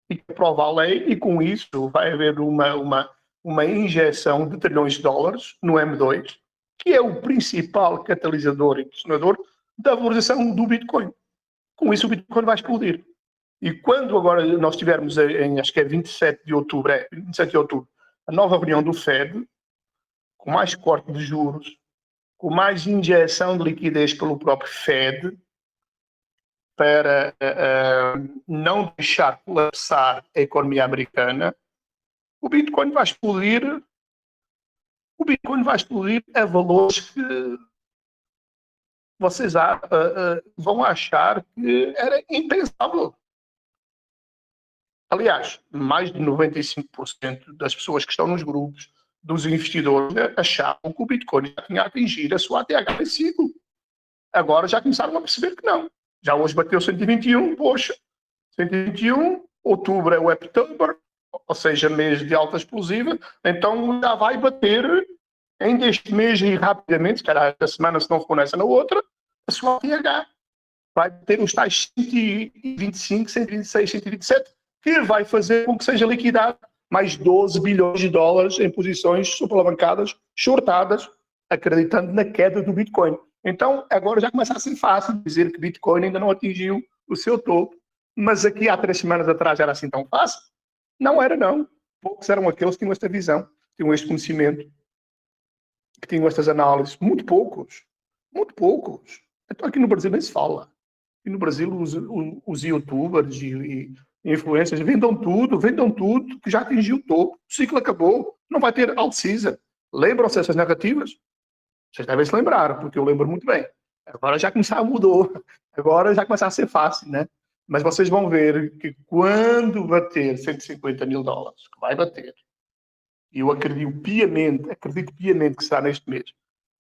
E aprova a lei, e com isso vai haver uma injeção de trilhões de dólares no M2, que é o principal catalisador e impulsionador da valorização do Bitcoin. Com isso o Bitcoin vai explodir. E quando agora nós tivermos, acho que é 27 de outubro, a nova reunião do Fed, com mais corte de juros, com mais injeção de liquidez pelo próprio Fed, para não deixar colapsar a economia americana, o Bitcoin vai explodir a valores que vocês vão achar que era impensável. Aliás, mais de 95% das pessoas que estão nos grupos, dos investidores, achavam que o Bitcoin já tinha atingido a sua ATH vencido. Agora já começaram a perceber que não. Já hoje bateu 121, poxa, 121, outubro é o October, ou seja, mês de alta explosiva, então já vai bater, ainda este mês e rapidamente, se calhar esta semana, se não for nessa na outra, a sua ATH vai ter os tais 125, 126, 127, que vai fazer com que seja liquidado mais 12 bilhões de dólares em posições superavancadas, shortadas, acreditando na queda do Bitcoin. Então, agora já começa a ser fácil dizer que Bitcoin ainda não atingiu o seu topo, mas aqui há 3 semanas atrás era assim tão fácil? Não era, não. Poucos eram aqueles que tinham esta visão, que tinham este conhecimento, que tinham estas análises. Muito poucos. Muito poucos. Então aqui no Brasil nem se fala. E no Brasil os youtubers e influencers vendam tudo, que já atingiu o topo. O ciclo acabou. Não vai ter alt-season. Lembram-se dessas narrativas? Vocês devem se lembrar, porque eu lembro muito bem. Agora já mudou. Agora já começa a ser fácil, né? Mas vocês vão ver que quando bater 150 mil dólares, que vai bater, e eu acredito piamente que será neste mês,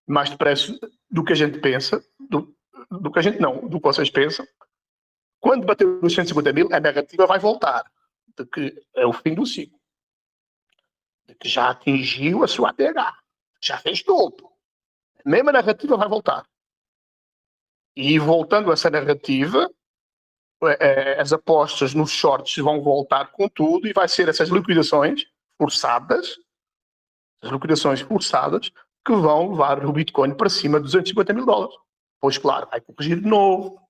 mais depressa do que a gente pensa, do que a gente não, do que vocês pensam, quando bater os 150 mil, a narrativa vai voltar, de que é o fim do ciclo, de que já atingiu a sua ATH, já fez topo. A mesma narrativa vai voltar. E voltando a essa narrativa, as apostas nos shorts vão voltar com tudo e vai ser essas liquidações forçadas, que vão levar o Bitcoin para cima de 250 mil dólares. Pois claro, vai corrigir de novo.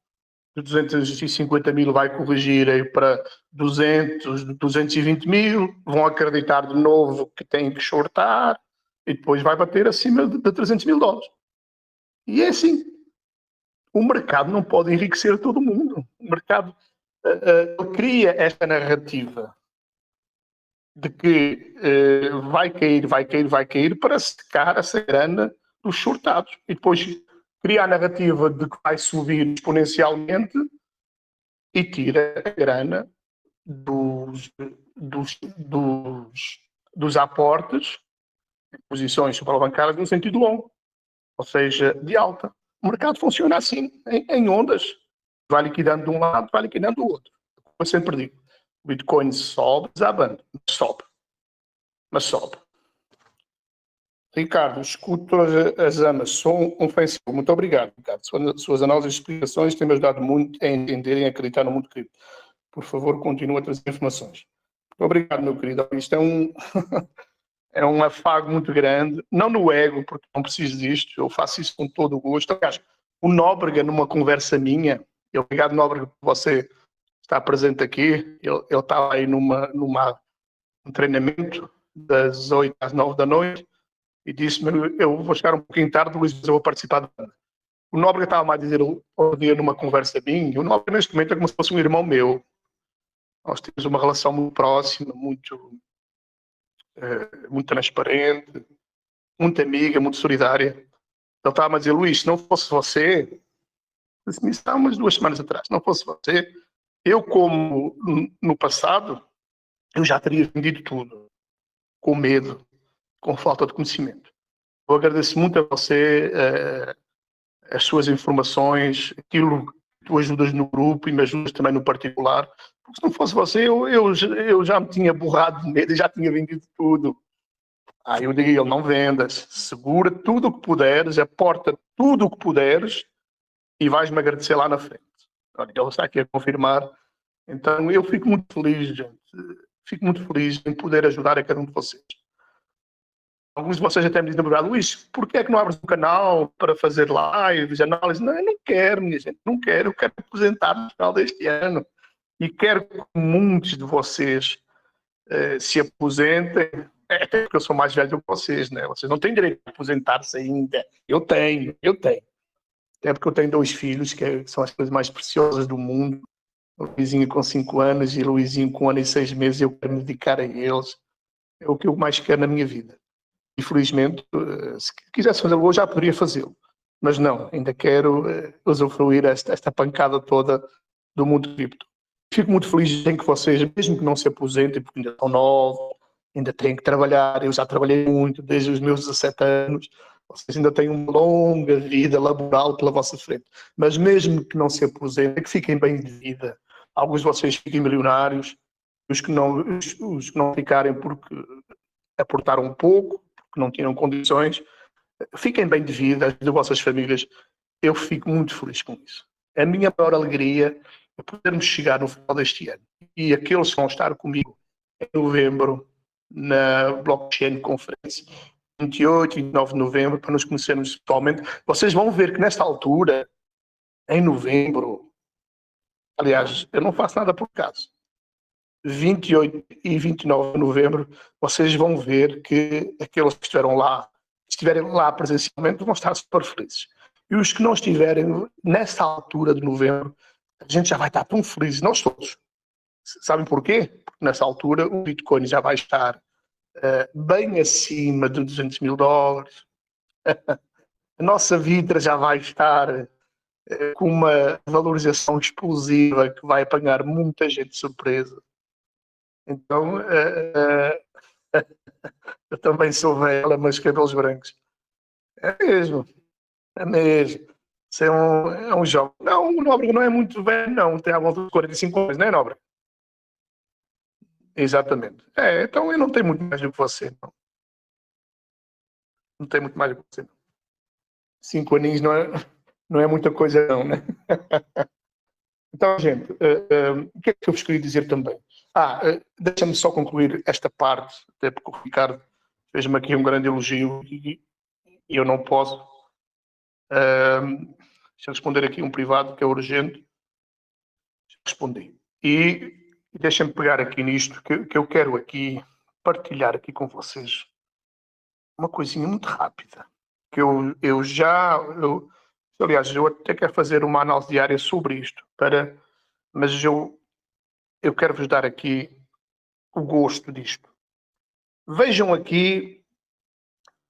De 250 mil vai corrigir aí para 200, 220 mil, vão acreditar de novo que têm que shortar e depois vai bater acima de 300 mil dólares. E é assim. O mercado não pode enriquecer todo mundo. O mercado cria esta narrativa de que vai cair para secar essa grana dos shortados. E depois cria a narrativa de que vai subir exponencialmente e tira a grana dos aportes em posições superavancadas no sentido longo, ou seja, de alta. O mercado funciona assim, em ondas. Vai liquidando de um lado, vai liquidando do outro. Como eu sempre digo, o Bitcoin sobe, desabando. Sobe. Mas sobe. Ricardo, escuto todas as amas, sou um fã seu. Muito obrigado, Ricardo. Suas análises e explicações têm-me ajudado muito a entender e a acreditar no mundo cripto. Por favor, continue a trazer informações. Muito obrigado, meu querido. Isto é é um afago muito grande. Não no ego, porque não preciso disto. Eu faço isso com todo o gosto. Aliás, o Nóbrega, numa conversa minha, obrigado, Nóbrega, por você estar presente aqui. Ele estava aí um treinamento das 8 às 9 da noite e disse-me, eu vou chegar um pouquinho tarde, Luís, mas eu vou participar da banda. O Nóbrega estava a dizer outro dia numa conversa minha, o Nóbrega neste momento é como se fosse um irmão meu. Nós temos uma relação muito próxima, muito transparente, muito amiga, muito solidária. Ele estava a dizer, Luís, se não fosse você, disse-me isso há umas 2 semanas atrás, se não fosse você, eu como no passado, eu já teria vendido tudo, com medo, com falta de conhecimento. Eu agradeço muito a você as suas informações, aquilo que tu ajudas no grupo e me ajudas também no particular. Porque se não fosse você, eu já me tinha borrado de medo e já tinha vendido tudo. Aí eu digo, ele não vendas, segura tudo o que puderes, aporta tudo o que puderes e vais-me agradecer lá na frente. Olha, ele está aqui a confirmar. Então eu fico muito feliz, gente. Fico muito feliz em poder ajudar a cada um de vocês. Alguns de vocês até me dizem, Luís, porquê é que não abres um canal para fazer lives, análise? Não, eu não quero, minha gente, não quero. Eu quero aposentar no final deste ano. E quero que muitos de vocês se aposentem, até porque eu sou mais velho do que vocês, né? Vocês não têm direito a aposentar-se ainda. Eu tenho. Até porque eu tenho 2 filhos, que são as coisas mais preciosas do mundo. O Luizinho com 5 anos e o Luizinho com 1 ano e 6 meses, eu quero me dedicar a eles. É o que eu mais quero na minha vida. Infelizmente, se quisesse fazê-lo hoje, já poderia fazê-lo. Mas não, ainda quero usufruir esta pancada toda do mundo cripto. Fico muito feliz em que vocês, mesmo que não se aposentem, porque ainda estão novos, ainda têm que trabalhar, eu já trabalhei muito desde os meus 17 anos, vocês ainda têm uma longa vida laboral pela vossa frente. Mas mesmo que não se aposentem, que fiquem bem de vida. Alguns de vocês fiquem milionários, os que não ficarem porque aportaram um pouco, que não tinham condições, fiquem bem de vida, as de vossas famílias. Eu fico muito feliz com isso. A minha maior alegria é podermos chegar no final deste ano. E aqueles que vão estar comigo em novembro, na Blockchain Conference, 28 e 29 de novembro, para nos conhecermos pessoalmente. Vocês vão ver que nesta altura, em novembro, aliás, eu não faço nada por acaso, 28 e 29 de novembro, vocês vão ver que aqueles que estiverem lá presencialmente, vão estar super felizes. E os que não estiverem nessa altura de novembro, a gente já vai estar tão felizes, nós todos. Sabem porquê? Porque nessa altura o Bitcoin já vai estar bem acima de $200.000. A nossa vida já vai estar com uma valorização explosiva que vai apanhar muita gente de surpresa. Então, eu também sou velha, mas cabelos brancos. É mesmo, é mesmo. Você é um jovem. Não, o Nóbrega não é muito velho, não. Tem à volta de 45 anos, não é, Nóbrega? Exatamente. Então eu não tenho muito mais do que você, não. Não tenho muito mais do que você, não. 5 aninhos não é muita coisa, não, né? Então, gente, o que é que eu vos queria dizer também? Deixa-me só concluir esta parte, até porque o Ricardo fez-me aqui um grande elogio e eu não posso. Deixa eu responder aqui um privado que é urgente. Respondi. E deixem-me pegar aqui nisto, que eu quero aqui partilhar aqui com vocês uma coisinha muito rápida. Que aliás, eu até quero fazer uma análise diária sobre isto, mas eu quero vos dar aqui o gosto disto. Vejam aqui,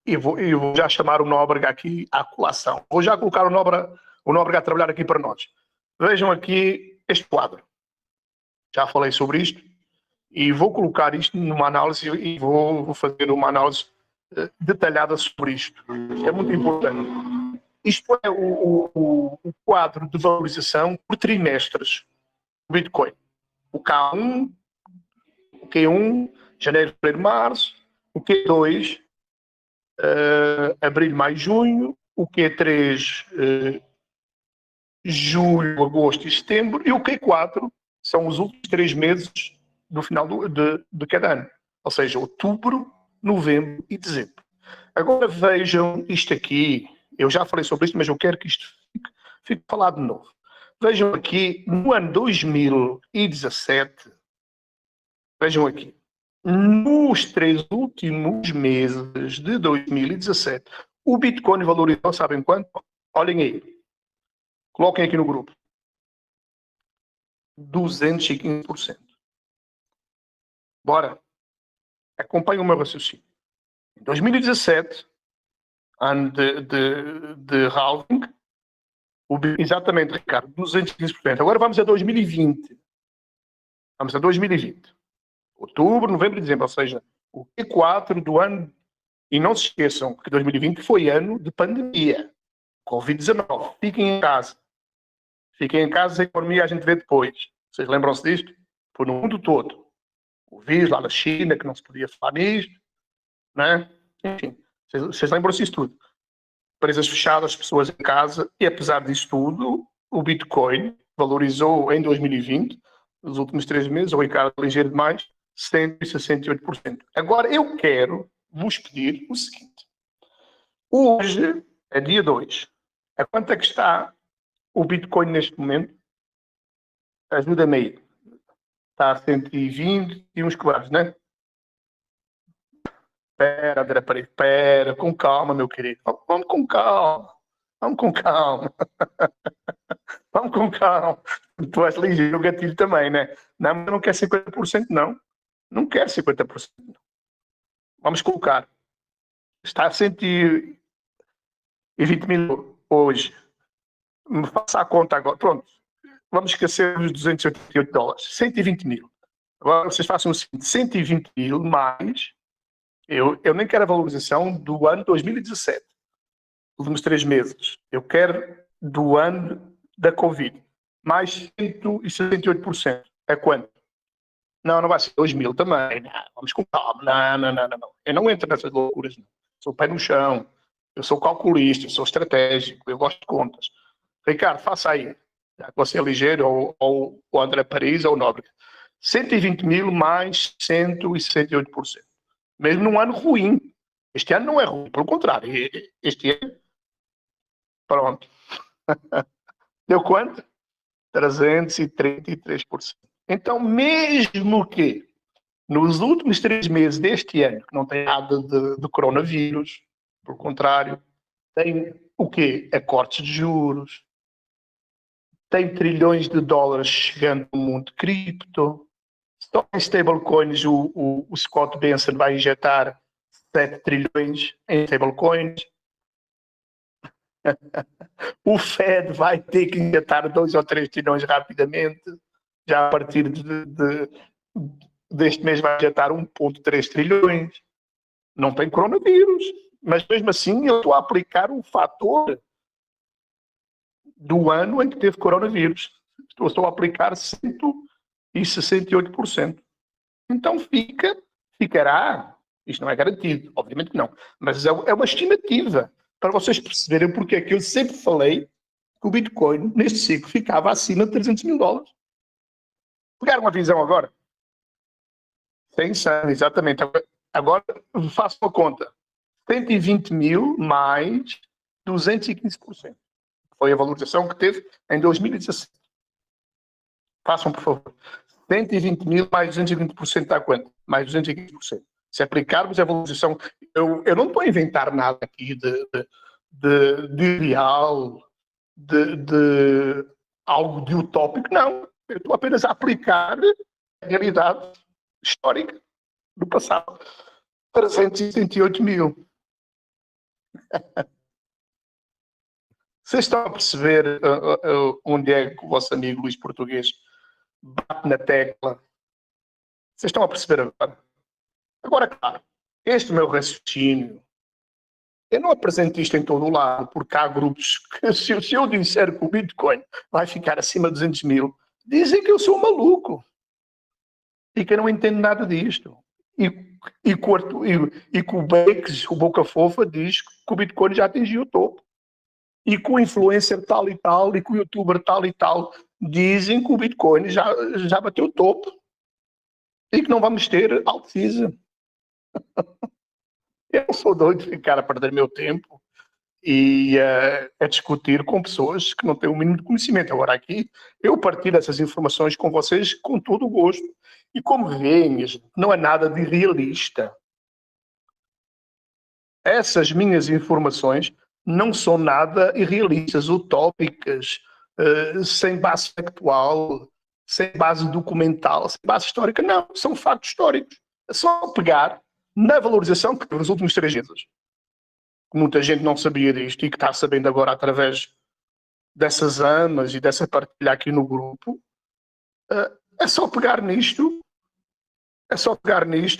e vou já chamar o Nóbrega aqui à colação. Vou já colocar o Nóbrega a trabalhar aqui para nós. Vejam aqui este quadro. Já falei sobre isto e vou colocar isto numa análise e vou fazer uma análise detalhada sobre isto. É muito importante. Isto é o quadro de valorização por trimestres do Bitcoin. O K1, o Q1, janeiro, fevereiro, março, o Q2, abril, maio, junho, o Q3, julho, agosto e setembro, e o Q4 são os últimos 3 meses do final de cada ano. Ou seja, outubro, novembro e dezembro. Agora vejam isto aqui. Eu já falei sobre isto, mas eu quero que isto fique falado de novo. Vejam aqui, no ano 2017, vejam aqui, nos 3 últimos meses de 2017, o Bitcoin valorizou, sabem quanto? Olhem aí. Coloquem aqui no grupo. 215%. Bora. Acompanhem o meu raciocínio. Em 2017, ano de halving, exatamente, Ricardo, 215%. Agora vamos a 2020. Vamos a 2020. Outubro, novembro e dezembro, ou seja, o Q4 do ano. E não se esqueçam que 2020 foi ano de pandemia. Covid-19. Fiquem em casa. Fiquem em casa, a economia a gente vê depois. Vocês lembram-se disto? Foi no mundo todo. O vírus lá na China, que não se podia falar nisto, né? Enfim, vocês lembram-se disso tudo. Empresas fechadas, pessoas em casa, e apesar disso tudo, o Bitcoin valorizou em 2020, nos últimos 3 meses, ou Ricardo ligeiro demais, 168%. Agora, eu quero vos pedir o seguinte. Hoje é dia 2. A quanto é que está o Bitcoin neste momento? Ajuda-me aí. Está a 120 e uns quadros, né? Espera, André Pereira, espera, com calma, meu querido. Vamos com calma. Vamos com calma. Vamos com calma. Tu és ligeiro, o gatilho também, né? Não, mas não quer 50%, não. Não quer 50%. Não. Vamos colocar. Está a 120 mil hoje. Me faça a conta agora. Pronto. Vamos esquecer os 288 dólares. 120 mil. Agora vocês façam o seguinte: 120 mil mais. Eu nem quero a valorização do ano 2017. Últimos 3 meses. Eu quero do ano da Covid. Mais 168%. É quanto? Não vai ser 2 mil também. Não, vamos com calma. Não. Eu não entro nessas loucuras. Não. Sou pé no chão. Eu sou calculista. Eu sou estratégico. Eu gosto de contas. Ricardo, faça aí. Já que você é ligeiro, ou o André Paris, ou o Nóbrega. 120 mil mais 168%. Mesmo num ano ruim. Este ano não é ruim. Pelo contrário. Este ano... Pronto. Deu quanto? 333%. Então, mesmo que nos últimos 3 meses deste ano, que não tem nada de coronavírus, pelo contrário, tem o quê? É cortes de juros, tem trilhões de dólares chegando no mundo de cripto, só em stablecoins o Scott Bessent vai injetar 7 trilhões em stablecoins. O Fed vai ter que injetar 2 ou 3 trilhões rapidamente. Já a partir deste mês vai injetar 1,3 trilhões. Não tem coronavírus. Mas mesmo assim eu estou a aplicar o fator do ano em que teve coronavírus. Estou a aplicar 168%. Então ficará, isto não é garantido, obviamente que não, mas é uma estimativa para vocês perceberem porque é que eu sempre falei que o Bitcoin, neste ciclo, ficava acima de 300 mil dólares. Pegaram uma visão agora? Sem insano, exatamente. Agora faço uma conta. 120 mil mais 215%. Foi a valorização que teve em 2017. Façam, por favor. 120 mil mais 220% dá quanto? Mais 215%. Se aplicarmos a valorização... Eu não estou a inventar nada aqui de ideal, de algo de utópico, não. Eu estou apenas a aplicar a realidade histórica do passado. 368 mil. Vocês estão a perceber onde é que o vosso amigo Luís Português bate na tecla? Vocês estão a perceber agora? Agora, claro, este meu raciocínio, eu não apresento isto em todo o lado, porque há grupos que, se eu disser que o Bitcoin vai ficar acima de 200 mil, dizem que eu sou maluco e que eu não entendo nada disto. E que o Bakes, o Boca Fofa, diz que o Bitcoin já atingiu o topo. E que o influencer tal e tal, e que o youtuber tal e tal, dizem que o Bitcoin já bateu o topo. E que não vamos ter alt-season. Eu não sou doido de ficar a perder meu tempo e a discutir com pessoas que não têm o mínimo de conhecimento. Agora aqui, eu partilho essas informações com vocês com todo o gosto. E como veem, não é nada de irrealista. Essas minhas informações não são nada irrealistas, utópicas, sem base factual, sem base documental, sem base histórica. Não, são factos históricos. É só pegar na valorização que nos últimos 3 meses. Muita gente não sabia disto e que está sabendo agora através dessas amas e dessa partilha aqui no grupo. É só pegar nisto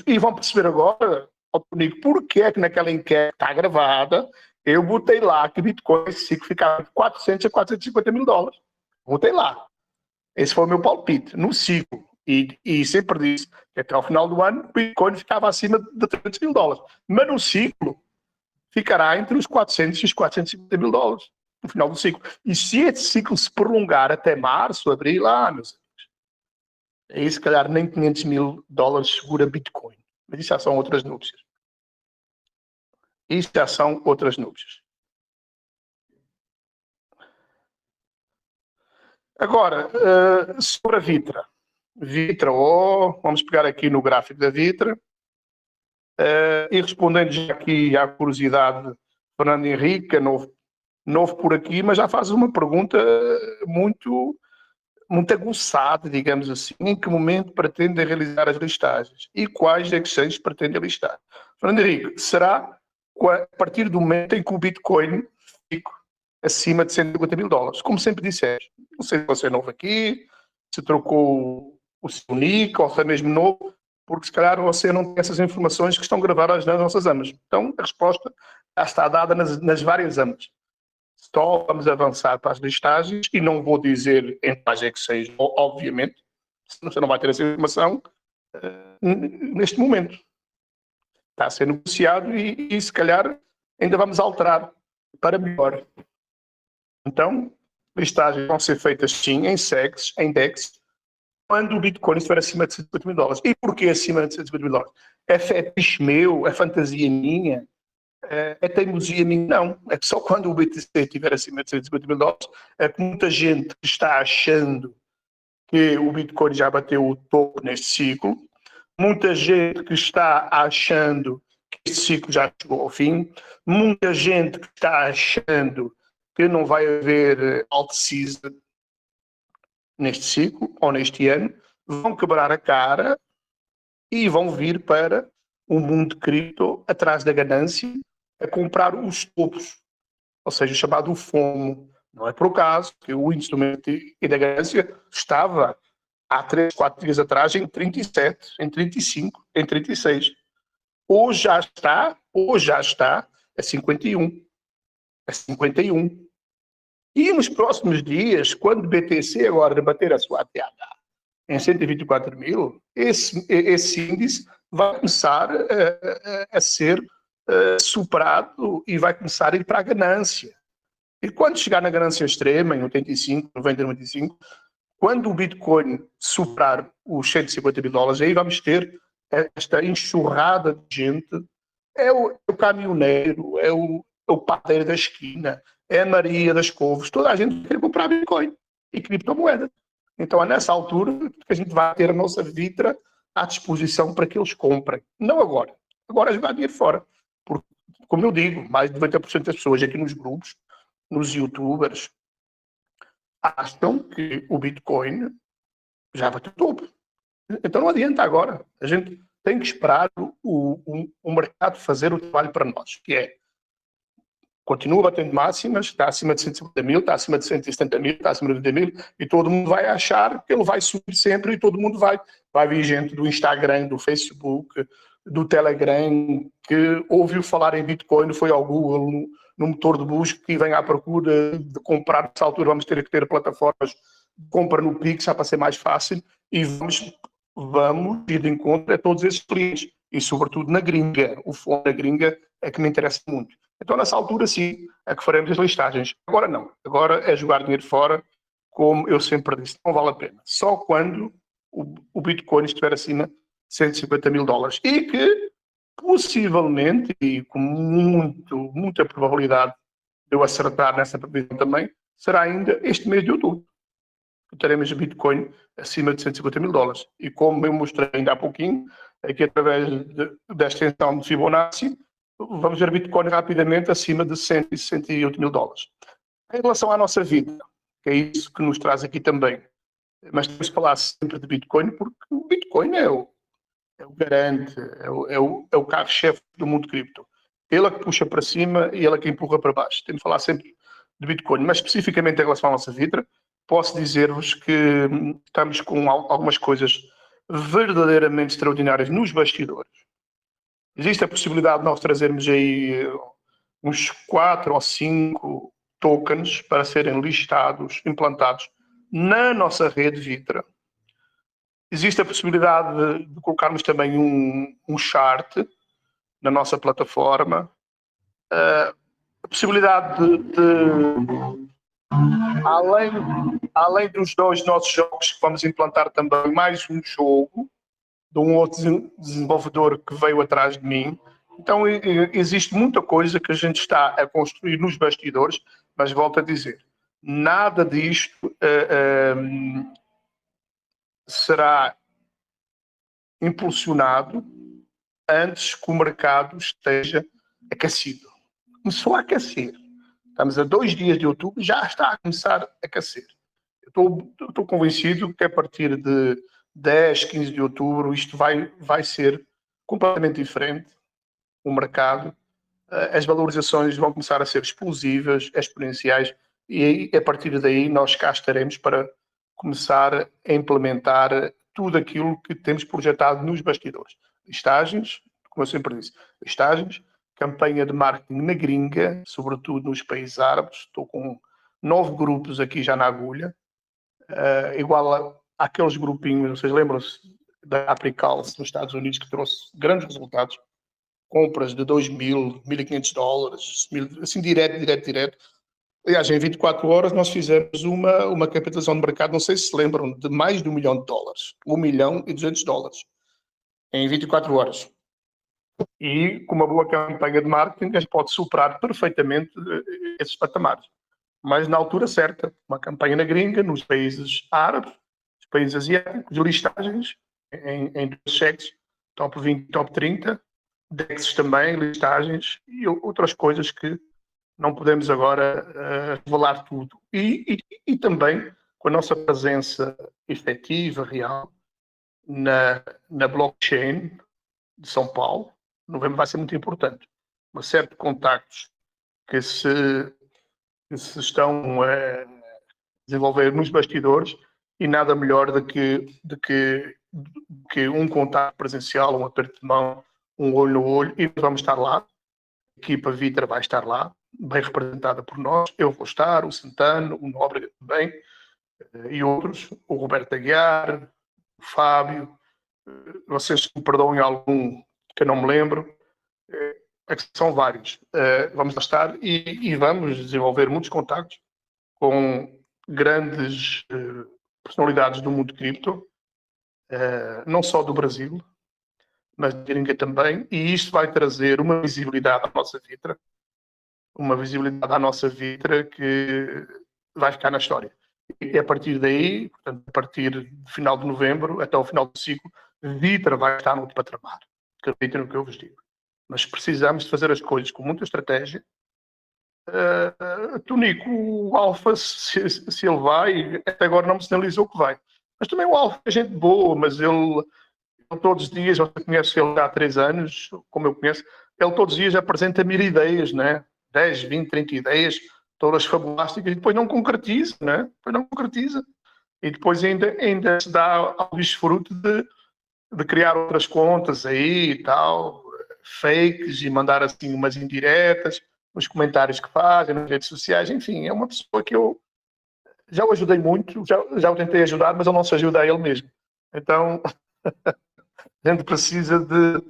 e vão perceber agora, comigo, porque é que naquela enquete está gravada, eu botei lá que Bitcoin ficava de 400 a 450 mil dólares. Botei lá. Esse foi o meu palpite, no ciclo. E sempre disse que até ao final do ano o Bitcoin ficava acima de 300 mil dólares. Mas no ciclo ficará entre os 400 e os 450 mil dólares no final do ciclo. E se esse ciclo se prolongar até março, abril, meus amigos, aí se calhar nem 500 mil dólares segura Bitcoin. Mas isso já são outras núpcias. Agora, sobre a Vitra. Vamos pegar aqui no gráfico da Vitra. E respondendo já aqui à curiosidade, Fernando Henrique, novo por aqui, mas já faz uma pergunta muito aguçada, digamos assim. Em que momento pretende realizar as listagens? E quais exchanges pretende listar? Fernando Henrique, será a partir do momento em que o Bitcoin fica acima de 150 mil dólares? Como sempre disseste. Não sei se você é novo aqui, se trocou o seu nick, ou se é mesmo novo, porque se calhar você não tem essas informações que estão gravadas nas nossas amas. Então, a resposta já está dada nas várias amas. Só vamos avançar para as listagens, e não vou dizer em quais exchanges, obviamente, senão você não vai ter essa informação neste momento. Está a ser negociado e se calhar ainda vamos alterar para melhor. Então, listagens vão ser feitas sim em SEX, em DEX, quando o Bitcoin estiver acima de 150 mil dólares. E porquê acima de 150 mil dólares? É fetiche meu? É fantasia minha? É teimosia minha? Não. É que só quando o BTC estiver acima de 150 mil dólares é que muita gente está achando que o Bitcoin já bateu o topo neste ciclo, muita gente que está achando que este ciclo já chegou ao fim, muita gente que está achando que não vai haver alt-season neste ciclo ou neste ano, vão quebrar a cara e vão vir para o mundo de cripto atrás da ganância a comprar os topos, ou seja, o chamado FOMO. Não é por acaso que o índice do medo e da ganância estava há 3, 4 dias atrás em 37, em 35, em 36. Hoje já está a 51. A 51. E nos próximos dias, quando o BTC agora bater a sua ATH em 124 mil, esse índice vai começar a ser superado e vai começar a ir para a ganância. E quando chegar na ganância extrema, em 85, 90, 95, quando o Bitcoin superar os 150 mil dólares, aí vamos ter esta enxurrada de gente. É o caminhoneiro, é o padeiro da esquina, é a Maria das Couves, toda a gente quer comprar Bitcoin e criptomoeda. Então é nessa altura que a gente vai ter a nossa Vitra à disposição para que eles comprem. Não agora. Agora jogar dinheiro fora. Porque, como eu digo, mais de 90% das pessoas aqui nos grupos, nos youtubers, acham que o Bitcoin já bateu topo. Então não adianta agora. A gente tem que esperar o mercado fazer o trabalho para nós, que é continua batendo máximas, está acima de 150 mil, está acima de 170 mil, está acima de 80 mil, e todo mundo vai achar que ele vai subir sempre, e todo mundo vai vir gente do Instagram, do Facebook, do Telegram, que ouviu falar em Bitcoin, foi ao Google, no motor de busca, e vem à procura de comprar. Nessa altura vamos ter que ter plataformas de compra no Pix, já para ser mais fácil, e vamos ir de encontro a todos esses clientes. e sobretudo na gringa. O fundo na gringa é que me interessa muito. Então, nessa altura, sim, é que faremos as listagens. Agora não. Agora é jogar dinheiro fora, como eu sempre disse, não vale a pena. Só quando o Bitcoin estiver acima de 150 mil dólares. E que, possivelmente, e com muita probabilidade de eu acertar nessa previsão também, será ainda este mês de outubro. Teremos Bitcoin acima de 150 mil dólares. E como eu mostrei ainda há pouquinho, aqui através da extensão de Fibonacci, vamos ver Bitcoin rapidamente acima de 168 mil dólares. Em relação à nossa vida, que é isso que nos traz aqui também, mas temos que falar sempre de Bitcoin, porque o Bitcoin é o garante, é o carro-chefe do mundo cripto. Ele é que puxa para cima e ele é que empurra para baixo. Temos que falar sempre de Bitcoin, mas especificamente em relação à nossa vida, posso dizer-vos que estamos com algumas coisas verdadeiramente extraordinárias nos bastidores. Existe a possibilidade de nós trazermos aí uns 4 ou 5 tokens para serem listados, implantados na nossa rede Vitra. Existe a possibilidade de colocarmos também um chart na nossa plataforma. A possibilidade além dos 2 nossos jogos que vamos implantar também, mais um jogo de um outro desenvolvedor que veio atrás de mim. Então, existe muita coisa que a gente está a construir nos bastidores, mas volto a dizer, nada disto será impulsionado antes que o mercado esteja aquecido. Começou a aquecer. Estamos a 2 dias de outubro, já está a começar a aquecer. Estou convencido que a partir de 10, 15 de outubro isto vai ser completamente diferente. O mercado, as valorizações vão começar a ser explosivas, exponenciais, e a partir daí nós cá estaremos para começar a implementar tudo aquilo que temos projetado nos bastidores. Listagens, como eu sempre disse, listagens, campanha de marketing na gringa, sobretudo nos países árabes. Estou com 9 grupos aqui já na agulha, igual àqueles grupinhos, vocês lembram-se da Aprical nos Estados Unidos, que trouxe grandes resultados, compras de 2.000, 1.500 dólares, assim direto. Aliás, em 24 horas nós fizemos uma capitalização de mercado, não sei se lembram, de mais de $1 milhão. $1.200.000 em 24 horas. E com uma boa campanha de marketing, a gente pode superar perfeitamente esses patamares. Mas na altura certa, uma campanha na gringa, nos países árabes, nos países asiáticos, listagens em 2 cheques, top 20, top 30, DEXs também, listagens e outras coisas que não podemos agora revelar tudo. E também com a nossa presença efetiva, real, na blockchain de São Paulo, novembro vai ser muito importante. Uma série de contactos que se estão a desenvolver nos bastidores e nada melhor do que um contacto presencial, um aperto de mão, um olho no olho, e vamos estar lá. A equipa Vitra vai estar lá, bem representada por nós. Eu vou estar, o Santano, o Nóbrega também, e outros, o Roberto Aguiar, o Fábio. Vocês me perdoem algum que eu não me lembro. É que são vários. Vamos lá estar e vamos desenvolver muitos contactos com grandes personalidades do mundo cripto, não só do Brasil, mas de gringa também, e isto vai trazer uma visibilidade à nossa Vitra que vai ficar na história. E a partir daí, portanto, a partir do final de novembro até o final do ciclo, Vitra vai estar no outro patamar. Acreditem no que eu vos digo. Mas precisamos de fazer as coisas com muita estratégia. Tonico, o Alfa, se ele vai, até agora não me sinalizou que vai. Mas também o Alfa é gente boa, mas ele todos os dias, você conhece ele há 3 anos, como eu conheço, ele todos os dias apresenta 1000 ideias, né? 10, 20, 30 ideias, todas fabulásticas, e depois não concretiza, né? E depois ainda se dá ao desfruto de criar outras contas aí e tal, fakes, e mandar assim umas indiretas, os comentários que fazem nas redes sociais, enfim, é uma pessoa que eu já o ajudei muito, já o tentei ajudar, mas ele não se ajuda a ele mesmo. Então, a gente precisa de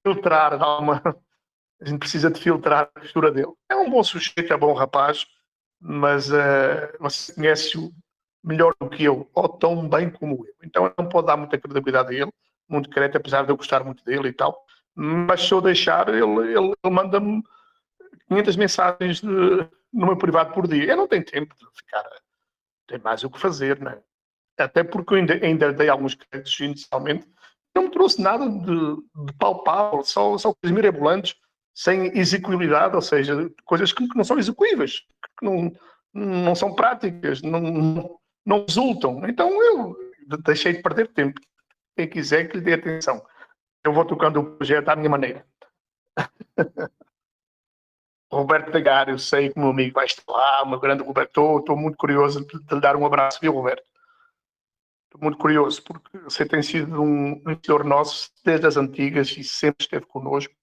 filtrar, a gente precisa de filtrar a postura dele. É um bom sujeito, é um bom rapaz, mas você conhece-o melhor do que eu, ou tão bem como eu. Então não pode dar muita credibilidade a ele, muito crédito, apesar de eu gostar muito dele e tal. Mas se eu deixar, ele manda-me 500 mensagens no meu privado por dia. Eu não tenho tempo de ficar, tem mais o que fazer, né? Até porque eu ainda dei alguns créditos inicialmente, não me trouxe nada de palpável, só coisas mirabolantes, sem execuibilidade, ou seja, coisas que não são execuíveis, que não são práticas, não resultam. Então eu deixei de perder tempo. Quem quiser que lhe dê atenção. Eu vou tocando o projeto à minha maneira. Roberto Pegar, eu sei que o meu amigo vai estar lá, o meu grande Roberto. Estou muito curioso de lhe dar um abraço, viu, Roberto? Estou muito curioso, porque você tem sido um investidor nosso desde as antigas e sempre esteve connosco,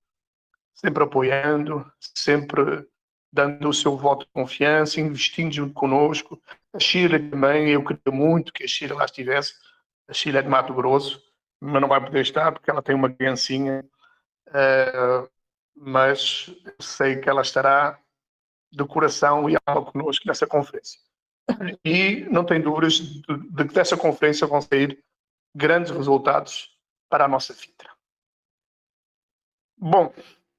sempre apoiando, sempre dando o seu voto de confiança, investindo junto connosco. A Sheila também, eu queria muito que a Sheila lá estivesse. A Sheila é de Mato Grosso, mas não vai poder estar porque ela tem uma criancinha. Mas sei que ela estará de coração e alma connosco nessa conferência. E não tenho dúvidas de que dessa conferência vão sair grandes resultados para a nossa vida. Bom, o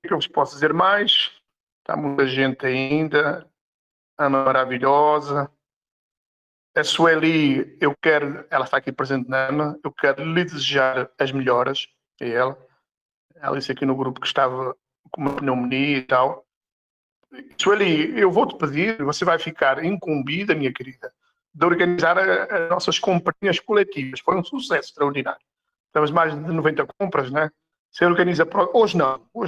que eu vos posso dizer mais? Está muita gente ainda. Ana maravilhosa. A Sueli, ela está aqui presente na Ana, eu quero lhe desejar as melhoras a ela. Ela disse aqui no grupo que estava com uma pneumonia e tal. Sueli, eu vou-te pedir, você vai ficar incumbida, minha querida, de organizar as nossas comprinhas coletivas. Foi um sucesso extraordinário. Temos mais de 90 compras, né? Você organiza... Hoje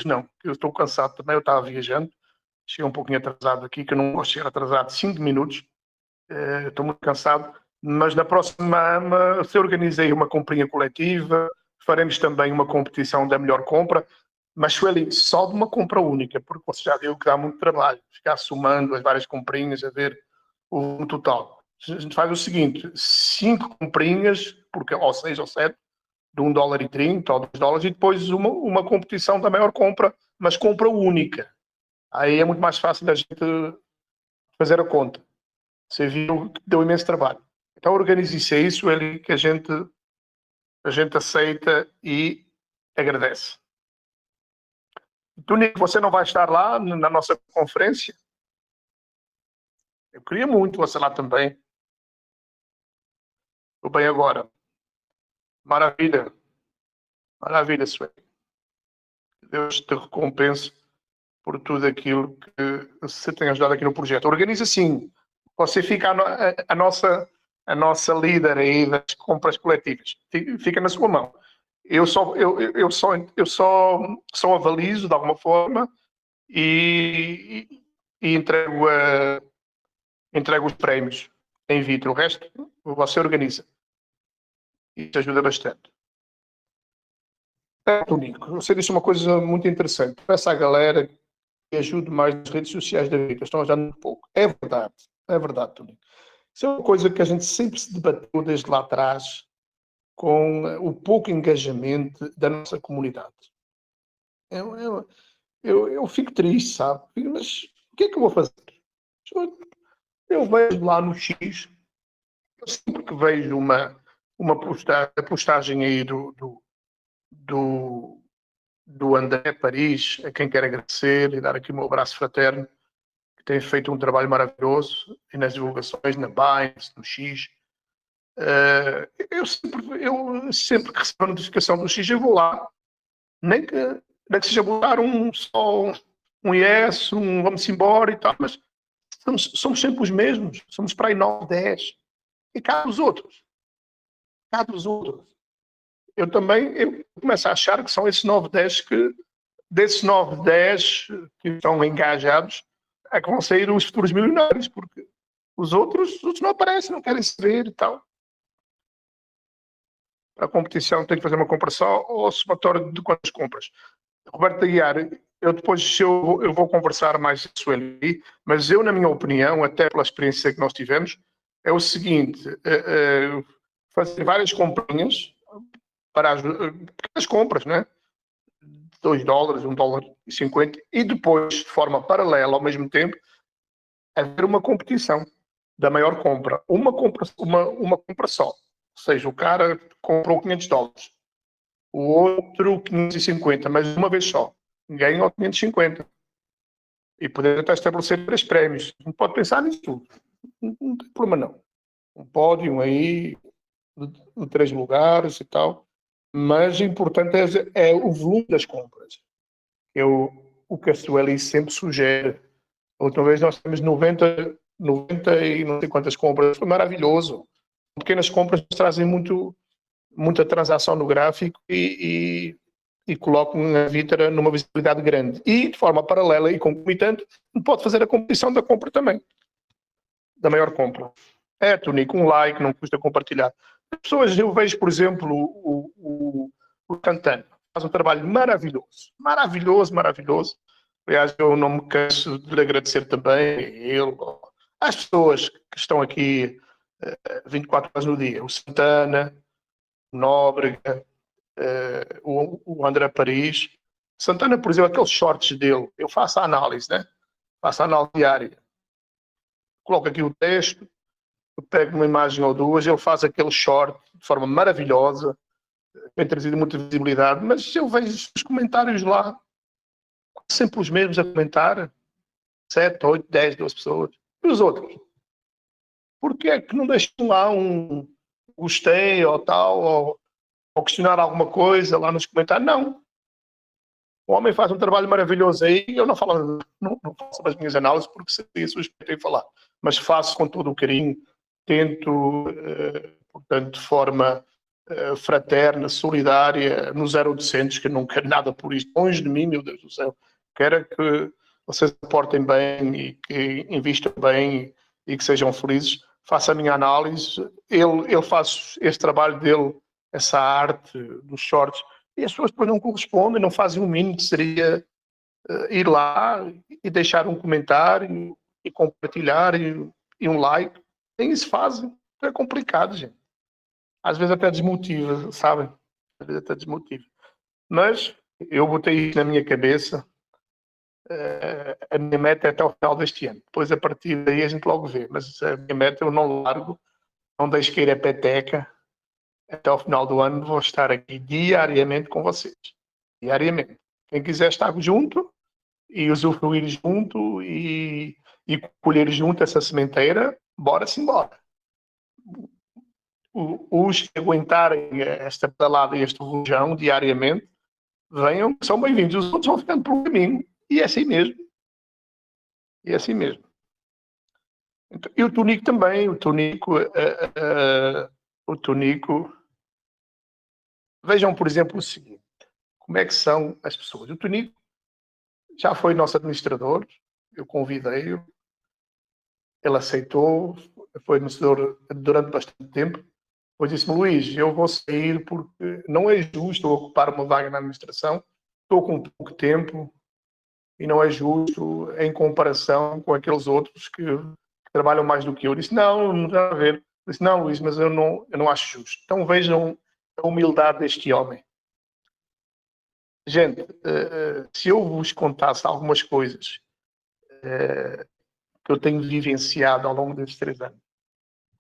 não, eu estou cansado também, eu estava viajando, cheguei um pouquinho atrasado aqui, que eu não gosto de chegar atrasado 5 minutos, estou muito cansado, mas na próxima se organizei uma comprinha coletiva, faremos também uma competição da melhor compra, mas Sueli, só de uma compra única, porque você já viu que dá muito trabalho, ficar somando as várias comprinhas, a ver o total. A gente faz o seguinte, 5 comprinhas, porque, ou 6 ou 7, de $1,30 ou $2, e depois uma competição da maior compra, mas compra única. Aí é muito mais fácil da gente fazer a conta. Você viu que deu imenso trabalho. Então organize-se a isso, Sueli, que a gente aceita e agradece. Tunico, você não vai estar lá na nossa conferência? Eu queria muito você lá também. Estou bem agora. Maravilha. Maravilha, Sueli. Deus te recompense por tudo aquilo que você tem ajudado aqui no projeto. Organiza assim. Você fica a nossa líder aí das compras coletivas. Fica na sua mão. Eu só avalizo de alguma forma e entrego os prémios em vitro. O resto você organiza. Isso ajuda bastante. Tonico, você disse uma coisa muito interessante. Peça à galera que ajude mais nas redes sociais da vida. Estão ajudando muito pouco. É verdade, Tonico. Isso é uma coisa que a gente sempre se debateu desde lá atrás com o pouco engajamento da nossa comunidade. Eu fico triste, sabe? Mas o que é que eu vou fazer? Eu vejo lá no X, eu sempre que vejo uma postagem aí do André Paris, a quem quero agradecer e dar aqui o meu abraço fraterno, que tem feito um trabalho maravilhoso e nas divulgações, na Binance, no X. Eu sempre que recebo a notificação do X, eu vou lá, nem que seja botar só um yes, vamos embora e tal, mas somos sempre os mesmos, somos para aí 9, 10. E cá dos outros. Eu começo a achar que são esses 9, 10 que, desses 9, 10 que estão engajados, é que vão sair os futuros milionários, porque os outros não aparecem, não querem saber e tal. Para a competição tem que fazer uma compra só ou somatório de quantas compras. Roberto Aguiar, eu depois eu vou conversar mais isso ali, mas eu, na minha opinião, até pela experiência que nós tivemos, é o seguinte, fazer várias comprinhas para as pequenas compras, né? $2, $1,50, e depois, de forma paralela, ao mesmo tempo, haver uma competição da maior compra. Uma compra só. Ou seja, o cara comprou $500, o outro 550, mas uma vez só. Ganhou 550. E poder até estabelecer 3 prémios. Não pode pensar nisso tudo. Não tem problema não. Um pódio aí, de 3 lugares e tal. Mas o importante é o volume das compras. O que a Sueli sempre sugere. A última vez nós temos 90 e não sei quantas compras. Foi maravilhoso. Pequenas compras trazem muita transação no gráfico e colocam a Vitra numa visibilidade grande. E, de forma paralela e concomitante, pode fazer a competição da compra também. Da maior compra. Tonico, um like, não custa compartilhar. As pessoas, eu vejo, por exemplo, o Santana. Faz um trabalho maravilhoso. Maravilhoso. Aliás, eu não me canso de lhe agradecer também, ele, às pessoas que estão aqui 24 horas no dia. O Santana, o Nóbrega, o André Paris. Santana, por exemplo, aqueles shorts dele, eu faço a análise, né? Faço a análise diária. Coloco aqui o texto, eu pego uma imagem ou duas, ele faz aquele short de forma maravilhosa, tem trazido muita visibilidade, mas eu vejo os comentários lá, sempre os mesmos a comentar, 7, 8, 10, 12 pessoas. E os outros? Porquê é que não deixam lá um gostei ou tal, ou questionar alguma coisa lá nos comentários? Não. O homem faz um trabalho maravilhoso aí, eu não falo, não faço as minhas análises porque seria suspeito em falar, mas faço com todo o carinho, tento, portanto, de forma fraterna, solidária, no 0800, que não quero nada por isto, longe de mim, meu Deus do céu, quero que vocês se portem bem e que investam bem e que sejam felizes. Faço a minha análise, ele faz esse trabalho dele, essa arte dos shorts, e as pessoas depois não correspondem, não fazem o mínimo que seria ir lá e deixar um comentário e compartilhar e um like. Nem isso fazem. É complicado, gente. Às vezes até desmotiva, sabem? Às vezes até desmotiva. Mas eu botei isso na minha cabeça. A minha meta é até o final deste ano. Depois, a partir daí, a gente logo vê. Mas a minha meta eu não largo, não deixo cair a peteca. Até o final do ano vou estar aqui diariamente com vocês. Diariamente. Quem quiser estar junto e usufruir junto e colher junto essa sementeira, bora-se embora. Os que aguentarem esta pedalada e este rojão diariamente, venham, são bem-vindos. Os outros vão ficando pelo caminho. E é assim mesmo. E é assim mesmo. Então, e o Tonico também. O Tonico. Vejam, por exemplo, o seguinte. Como é que são as pessoas? O Tonico já foi nosso administrador. Eu convidei-o. Ele aceitou. Foi administrador durante bastante tempo. Depois disse-me, Luís, eu vou sair porque não é justo ocupar uma vaga na administração. Estou com pouco tempo e não é justo em comparação com aqueles outros que trabalham mais do que eu. Disse, não tem a ver. Disse, não, Luís, mas eu não acho justo. Então vejam a humildade deste homem. Gente, se eu vos contasse algumas coisas que eu tenho vivenciado ao longo destes 3 anos,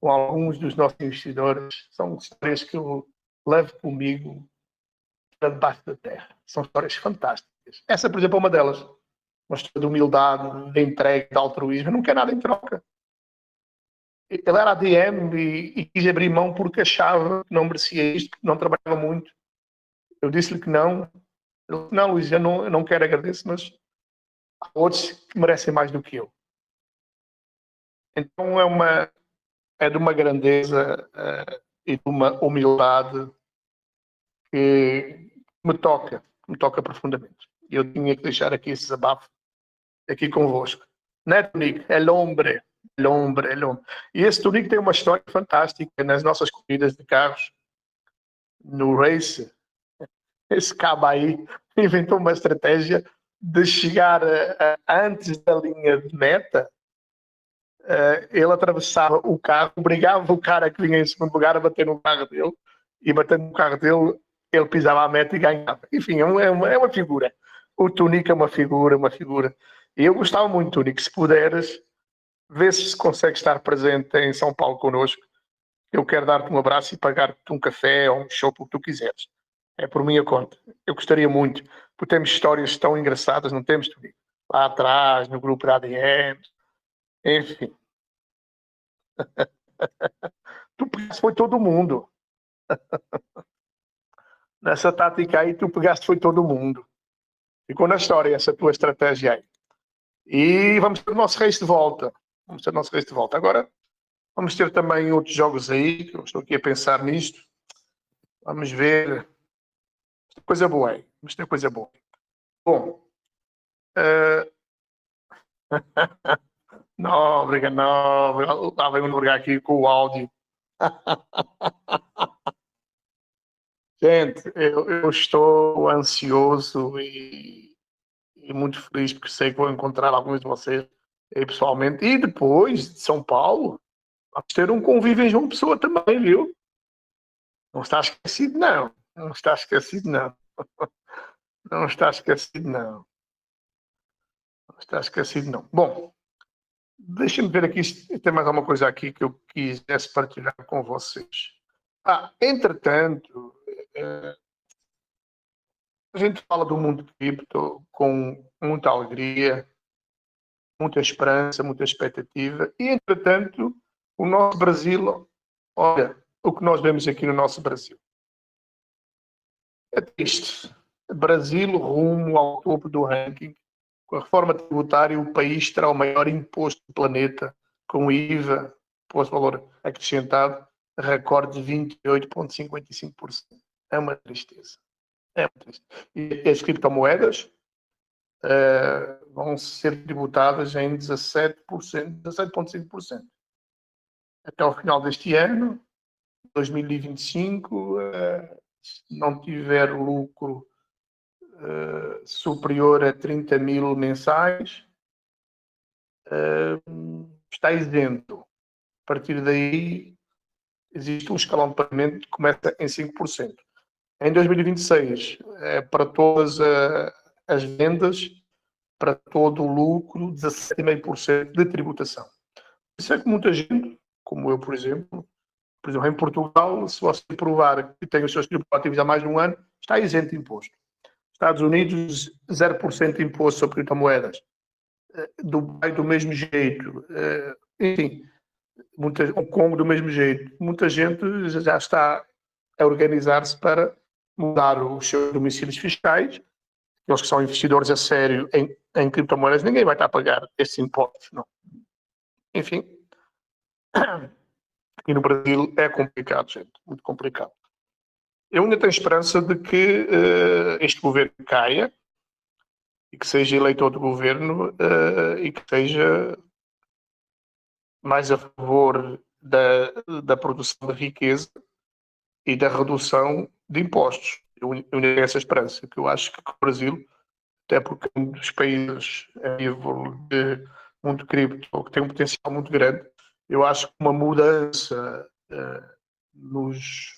com alguns dos nossos investidores, são histórias que eu levo comigo para debaixo da terra. São histórias fantásticas. Essa, por exemplo, é uma delas. Uma história de humildade, de entrega, de altruísmo. Eu não quero nada em troca. Ele era ADM e quis abrir mão porque achava que não merecia isto, porque não trabalhava muito. Eu disse-lhe que não. Ele disse, não, Luís, eu não quero agradecer, mas há outros que merecem mais do que eu. Então é de uma grandeza e de uma humildade que me toca profundamente. E eu tinha que deixar aqui esse desabafo aqui convosco. Né, Tonico? É l'ombre. E esse Tonico tem uma história fantástica nas nossas corridas de carros, no race. Esse cabo aí inventou uma estratégia de chegar antes da linha de meta. Ele atravessava o carro, obrigava o cara que vinha em segundo lugar a bater no carro dele, e batendo no carro dele, ele pisava a meta e ganhava. Enfim, é uma figura. O Tunico é uma figura. E eu gostava muito, Tunico, se puderes, vê se consegue estar presente em São Paulo connosco. Eu quero dar-te um abraço e pagar-te um café ou um chopp, o que tu quiseres. É por minha conta. Eu gostaria muito, porque temos histórias tão engraçadas, não temos, Tunico? Lá atrás, no grupo da ADM, enfim. Tu pegaste foi todo mundo. Nessa tática aí, tu pegaste foi todo mundo. Ficou na história essa tua estratégia aí. E vamos ter o nosso race de volta. Agora, vamos ter também outros jogos aí, que eu estou aqui a pensar nisto. Vamos ver. Coisa boa aí. Vamos ter coisa boa. Bom. Não, obrigado, não. Estava a lugar aqui com o áudio. Gente, eu estou ansioso e muito feliz porque sei que vou encontrar alguns de vocês aí pessoalmente. E depois de São Paulo, vamos ter um convívio em João Pessoa também, viu? Não está esquecido, não. Não está esquecido, não. Não está esquecido, não. Não está esquecido, não. Bom, deixem-me ver aqui se tem mais alguma coisa aqui que eu quisesse partilhar com vocês. Entretanto, a gente fala do mundo cripto com muita alegria, muita esperança, muita expectativa. E, entretanto, o nosso Brasil, olha, o que nós vemos aqui no nosso Brasil. É triste. Brasil rumo ao topo do ranking. Com a reforma tributária, o país terá o maior imposto do planeta, com IVA, imposto de valor acrescentado, recorde de 28,55%. É uma tristeza. É uma tristeza. E as criptomoedas vão ser tributadas em 17,5%. Até o final deste ano, 2025, se não tiver lucro superior a 30 mil mensais, está isento. A partir daí, existe um escalão de pagamento que começa em 5%. Em 2026, para todas as vendas, para todo o lucro, 17,5% de tributação. Isso é que muita gente, como eu, por exemplo, em Portugal, se você provar que tem os seus tributos ativos há mais de um ano, está isento de imposto. Estados Unidos, 0% de imposto sobre criptomoedas. Dubai, do mesmo jeito. Enfim, o Congo, do mesmo jeito. Muita gente já está a organizar-se para mudar os seus domicílios fiscais. Aqueles que são investidores a sério em criptomoedas, ninguém vai estar a pagar esses impostos, não. Enfim, aqui no Brasil é complicado, gente, muito complicado. Eu ainda tenho esperança de que este governo caia e que seja eleito outro governo e que seja mais a favor da produção de riqueza e da redução de impostos. Eu ainda tenho essa esperança, que eu acho que o Brasil, até porque é um dos países a nível de mundo cripto que tem um potencial muito grande, eu acho que uma mudança nos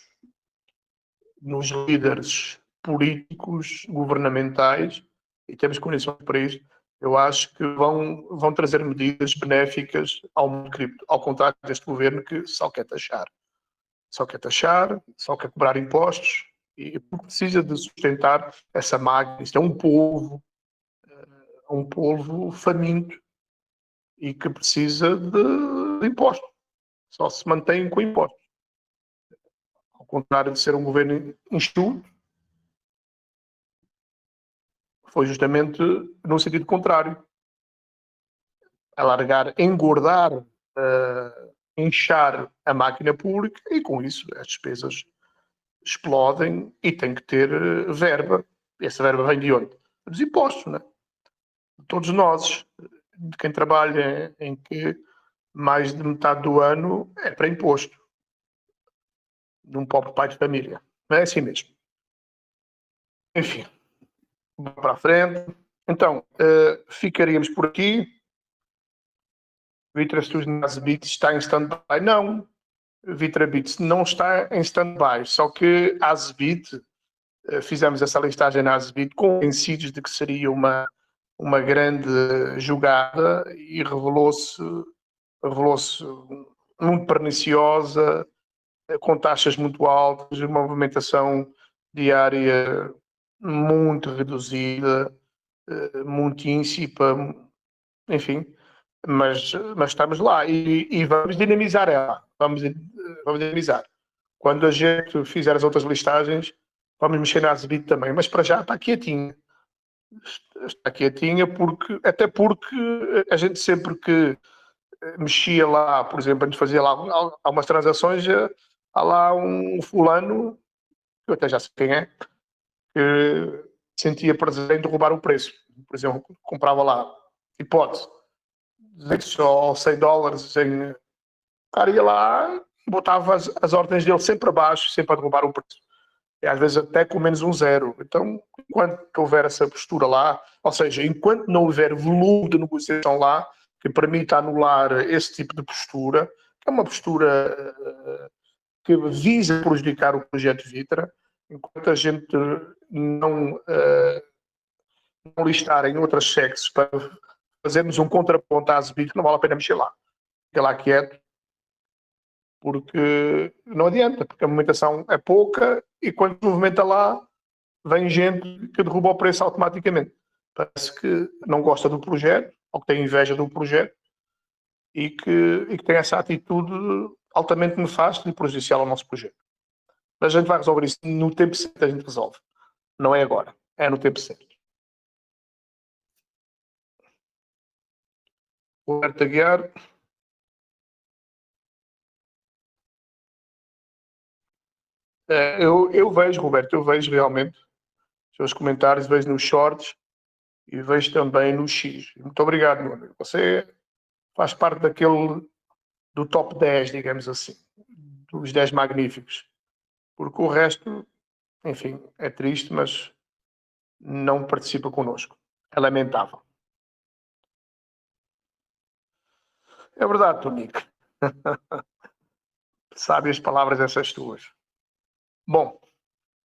líderes políticos, governamentais, e temos condições para isso, eu acho que vão trazer medidas benéficas ao mundo cripto, ao contrário deste governo que só quer taxar, só quer cobrar impostos e precisa de sustentar essa máquina. Isto é um povo faminto e que precisa de impostos. Só se mantém com impostos. Ao contrário de ser um governo enxuto, foi justamente no sentido contrário. Alargar, engordar, inchar a máquina pública e com isso as despesas explodem e tem que ter verba. Essa verba vem de onde? Dos impostos, né? Todos nós, de quem trabalha em que mais de metade do ano é para imposto. De um pobre pai de família. Não é assim mesmo. Enfim, vamos para a frente. Então, ficaríamos por aqui. VitraStudios está em stand-by? Não. VitraBits não está em stand-by, só que a Asbit fizemos essa listagem na Azebit convencidos de que seria uma grande jogada e revelou-se muito perniciosa, com taxas muito altas, uma movimentação diária muito reduzida, muito íncipa, enfim, mas estamos lá e vamos dinamizar ela, vamos dinamizar. Quando a gente fizer as outras listagens, vamos mexer na Azebit também, mas para já está quietinha. Está quietinha até porque a gente sempre que mexia lá, por exemplo, a gente fazia lá algumas transações, há lá um fulano, eu até já sei quem é, que sentia prazer em derrubar o preço. Por exemplo, comprava lá, hipótese, 200 ou 100 dólares em... O cara ia lá e botava as ordens dele sempre abaixo, sempre a derrubar o preço. E às vezes até com menos um zero. Então, enquanto houver essa postura lá, ou seja, enquanto não houver volume de negociação lá, que permita anular esse tipo de postura, que é uma postura que visa prejudicar o projeto Vitra, enquanto a gente não listar em outras SECs para fazermos um contraponto à Azebit, não vale a pena mexer lá. Fica lá quieto, porque não adianta, porque a movimentação é pouca e quando se movimenta lá, vem gente que derruba o preço automaticamente. Parece que não gosta do projeto, ou que tem inveja do projeto, e que tem essa atitude altamente nefasta e prejudicial ao nosso projeto. Mas a gente vai resolver isso no tempo certo, a gente resolve. Não é agora, é no tempo certo. Roberto Aguiar. Eu vejo, Roberto, eu vejo realmente os seus comentários, vejo nos shorts e vejo também no X. Muito obrigado, meu amigo. Você faz parte do top 10, digamos assim, dos 10 magníficos. Porque o resto, enfim, é triste, mas não participa connosco. É lamentável. É verdade, Tonico. Sabe as palavras essas tuas. Bom,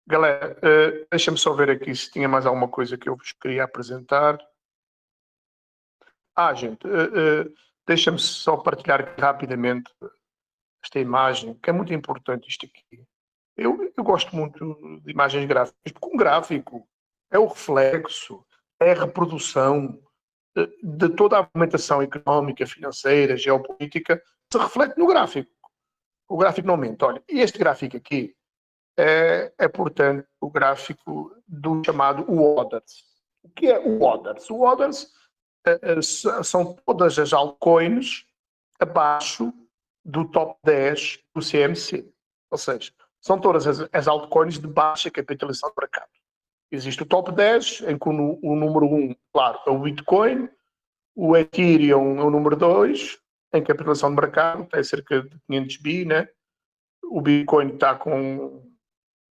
galera, deixa-me só ver aqui se tinha mais alguma coisa que eu vos queria apresentar. Gente, deixa-me só partilhar aqui rapidamente esta imagem, que é muito importante isto aqui. Eu gosto muito de imagens gráficas, porque um gráfico é o reflexo, é a reprodução de toda a movimentação económica, financeira, geopolítica, se reflete no gráfico. O gráfico não mente. Olha, e este gráfico aqui portanto, o gráfico do chamado Orders. O que é o Orders? O Orders são todas as altcoins abaixo do top 10 do CMC. Ou seja, são todas as altcoins de baixa capitalização de mercado. Existe o top 10, em que o número 1, claro, é o Bitcoin, o Ethereum é o número 2, em capitalização de mercado, tem cerca de 500 bi, né? O Bitcoin está com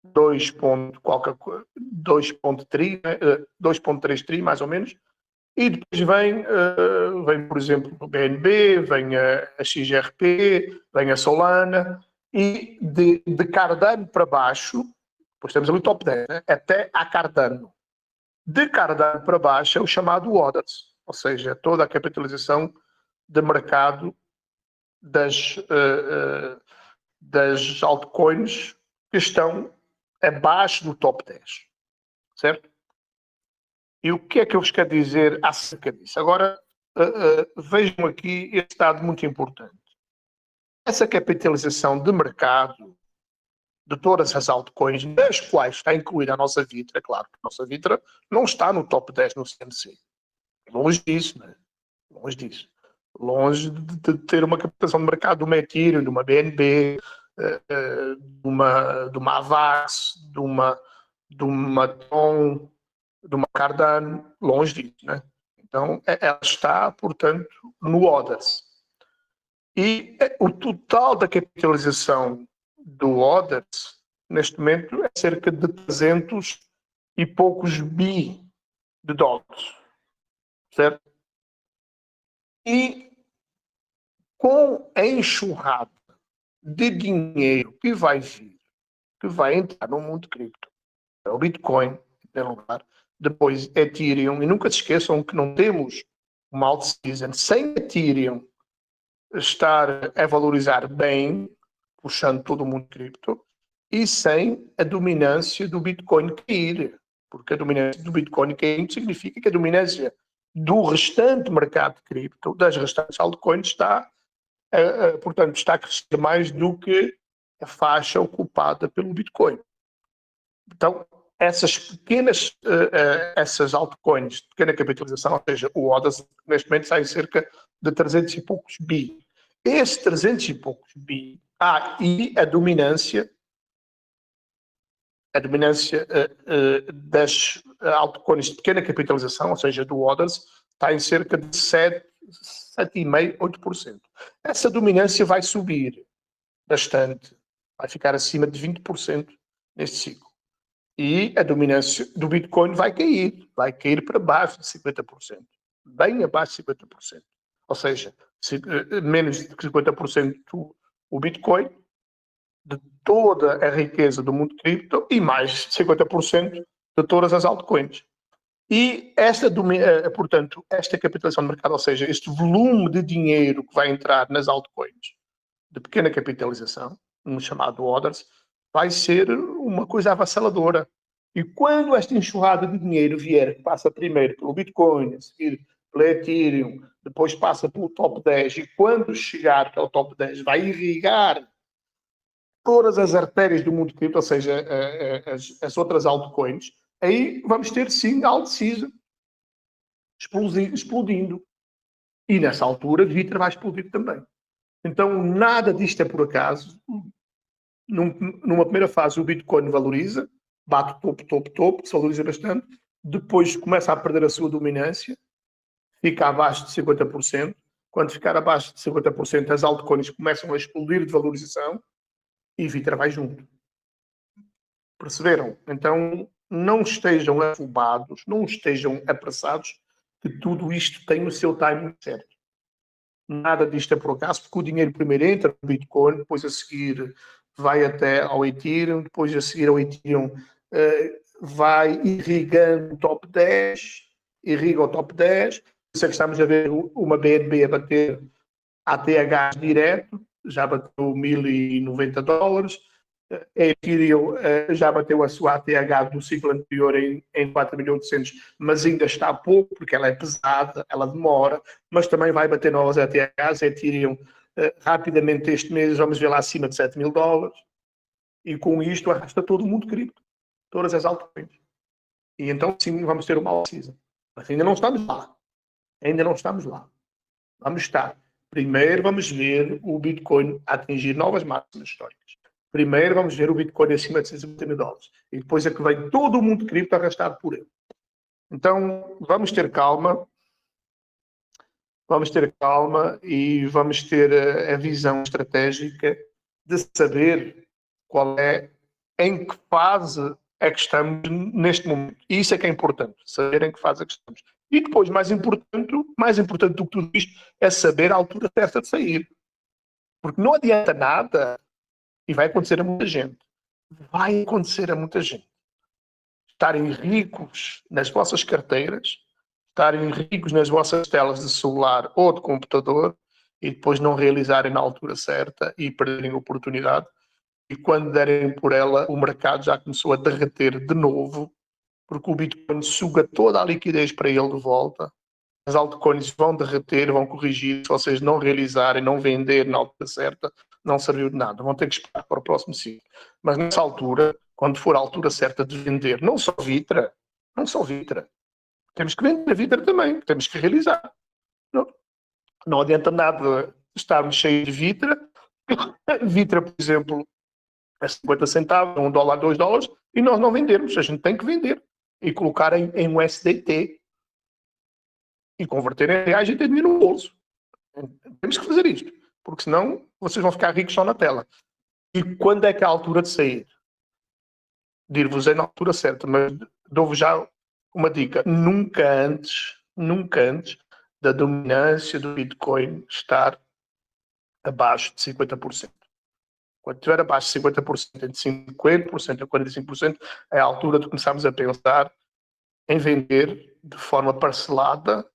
2.3 tri, mais ou menos, e depois vem, por exemplo, o BNB, vem a XRP, vem a Solana, e de Cardano para baixo, depois temos ali o top 10, né? Até a Cardano. De Cardano para baixo é o chamado Orders, ou seja, toda a capitalização de mercado das altcoins que estão abaixo do top 10, certo? E o que é que eu vos quero dizer acerca disso? Agora, vejam aqui este dado muito importante. Essa capitalização de mercado de todas as altcoins, das quais está incluída a nossa Vitra, claro que a nossa Vitra não está no top 10 no CMC. Longe disso, né? Longe disso. Longe de ter uma capitalização de mercado de uma Ethereum, de uma BNB, de uma Avax, de uma Tron, de uma Cardano, longe disso, né? Então, ela está, portanto, no Orders. E o total da capitalização do Orders, neste momento, é cerca de 300 e poucos bi de dólares, certo? E com a enxurrada de dinheiro que vai vir, que vai entrar no mundo cripto, o Bitcoin, em primeiro lugar, depois Ethereum, e nunca se esqueçam que não temos uma alt-season sem Ethereum estar a valorizar bem, puxando todo o mundo cripto, e sem a dominância do Bitcoin cair. Porque a dominância do Bitcoin cair significa que a dominância do restante mercado de cripto, das restantes altcoins, está, portanto, está a crescer mais do que a faixa ocupada pelo Bitcoin. Então, essas pequenas, essas altcoins de pequena capitalização, ou seja, o Odyssey, neste momento sai cerca de 300 e poucos bi. Esses 300 e poucos bi, e a dominância das altcoins de pequena capitalização, ou seja, do Odyssey, está em cerca de 7,5%, 8%. Essa dominância vai subir bastante, vai ficar acima de 20% neste ciclo. E a dominância do Bitcoin vai cair para baixo de 50%, bem abaixo de 50%. Ou seja, menos de 50% o Bitcoin, de toda a riqueza do mundo cripto, e mais de 50% de todas as altcoins. E portanto, esta capitalização de mercado, ou seja, este volume de dinheiro que vai entrar nas altcoins de pequena capitalização, no chamado orders, vai ser uma coisa avassaladora. E quando esta enxurrada de dinheiro vier, que passa primeiro pelo Bitcoin, a seguir pelo Ethereum, depois passa pelo top 10, e quando chegar ao top 10 vai irrigar todas as artérias do mundo cripto, ou seja, as outras altcoins, aí vamos ter sim a alt-season explodindo. E nessa altura, Twitter vai explodir também. Então, nada disto é por acaso. Numa primeira fase, o Bitcoin valoriza, bate topo, se valoriza bastante. Depois começa a perder a sua dominância, fica abaixo de 50%. Quando ficar abaixo de 50%, as altcoins começam a explodir de valorização e Vitra vai junto. Perceberam? Então, não estejam afobados, não estejam apressados, que tudo isto tem o seu timing certo. Nada disto é por acaso, porque o dinheiro primeiro entra no Bitcoin, depois a seguir vai até ao Ethereum, depois a seguir ao Ethereum vai irrigando o top 10, irriga o top 10, por isso é que estamos a ver uma BNB a bater ATH direto, já bateu $1.090, a Ethereum já bateu a sua ATH do ciclo anterior em 4.800.000, mas ainda está pouco, porque ela é pesada, ela demora, mas também vai bater novas ATHs. A Ethereum rapidamente este mês vamos ver lá acima de $7.000, e com isto arrasta todo o mundo cripto, todas as altcoins. E então sim, vamos ter uma alt-season. Mas ainda não estamos lá. Vamos estar. Primeiro vamos ver o Bitcoin atingir novas máximas históricas. Primeiro vamos ver o Bitcoin acima de $150.000. E depois é que vem todo o mundo cripto arrastado por ele. Então vamos ter calma. E vamos ter a visão estratégica de saber em que fase é que estamos neste momento. E isso é que é importante, saber em que fase é que estamos. E depois, mais importante do que tudo isto, é saber a altura certa de sair. Porque não adianta nada, e vai acontecer a muita gente, estarem ricos nas vossas carteiras, estarem ricos nas vossas telas de celular ou de computador, e depois não realizarem na altura certa e perderem a oportunidade. E quando derem por ela, o mercado já começou a derreter de novo, porque o Bitcoin suga toda a liquidez para ele de volta. As altcoins vão derreter, vão corrigir. Se vocês não realizarem, não vender na altura certa, não serviu de nada. Vão ter que esperar para o próximo ciclo. Mas nessa altura, quando for a altura certa de vender, não só Vitra, temos que vender a Vitra também, temos que realizar. Não adianta nada estarmos cheios de Vitra. Vitra, por exemplo, a 50 centavos, $1, $2, e nós não vendermos. A gente tem que vender e colocar em USDT e converter em reais e ter dinheiro no bolso. Temos que fazer isto, porque senão vocês vão ficar ricos só na tela. E quando é que é a altura de sair? Dir-vos na altura certa, mas dou-vos já uma dica. Nunca antes da dominância do Bitcoin estar abaixo de 50%. Quando estiver abaixo de 50%, entre 50% a 45%, é a altura de começarmos a pensar em vender de forma parcelada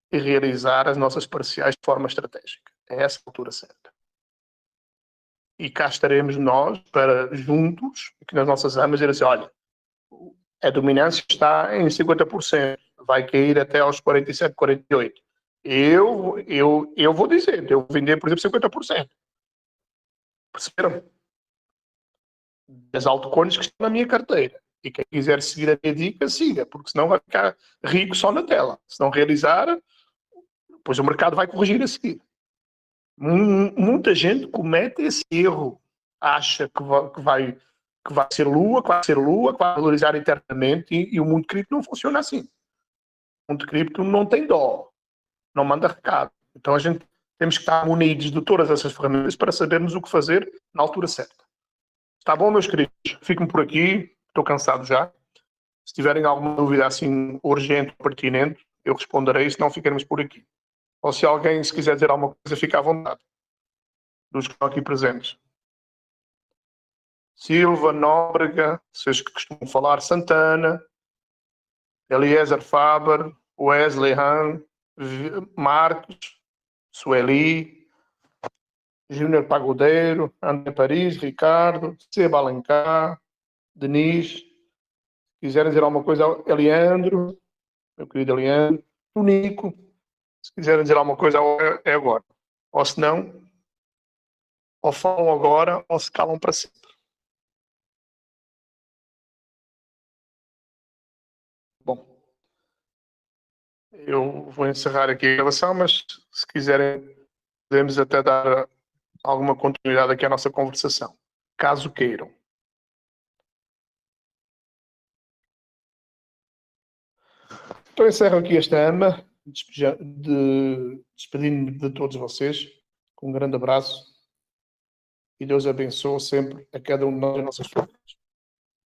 e realizar as nossas parciais de forma estratégica. É essa a altura certa. E cá estaremos nós para, juntos, aqui nas nossas armas, dizer assim, olha, a dominância está em 50%, vai cair até aos 47%, 48%. Eu vou dizer, eu vou vender, por exemplo, 50%. Perceberam? Das altcoins que estão na minha carteira. E quem quiser seguir a minha dica, siga, porque senão vai ficar rico só na tela. Se não realizar, depois o mercado vai corrigir a seguir. Muita gente comete esse erro. Acha que vai ser lua, que vai valorizar eternamente, e o mundo cripto não funciona assim. O mundo cripto não tem dó, não manda recado. Então a gente temos que estar munidos de todas essas ferramentas para sabermos o que fazer na altura certa. Está bom, meus queridos? Fico-me por aqui, estou cansado já. Se tiverem alguma dúvida assim urgente ou pertinente, eu responderei, senão ficaremos por aqui. Ou se alguém, se quiser dizer alguma coisa, fica à vontade. Dos que estão aqui presentes. Silva, Nóbrega, vocês que costumam falar, Santana, Eliezer Faber, Wesley Han, Marcos, Sueli, Júnior Pagodeiro, André Paris, Ricardo, Seba Alencar, Denise, se quiserem dizer alguma coisa, Eliandro, meu querido Eliandro, o Nico, se quiserem dizer alguma coisa, é agora. Ou se não, ou falam agora, ou se calam para sempre. Bom, eu vou encerrar aqui a gravação, mas se quiserem, podemos até dar alguma continuidade aqui à nossa conversação, caso queiram. Então encerro aqui esta AMA, despedindo-me de todos vocês, com um grande abraço, e Deus abençoe sempre a cada um de nós e as nossas famílias.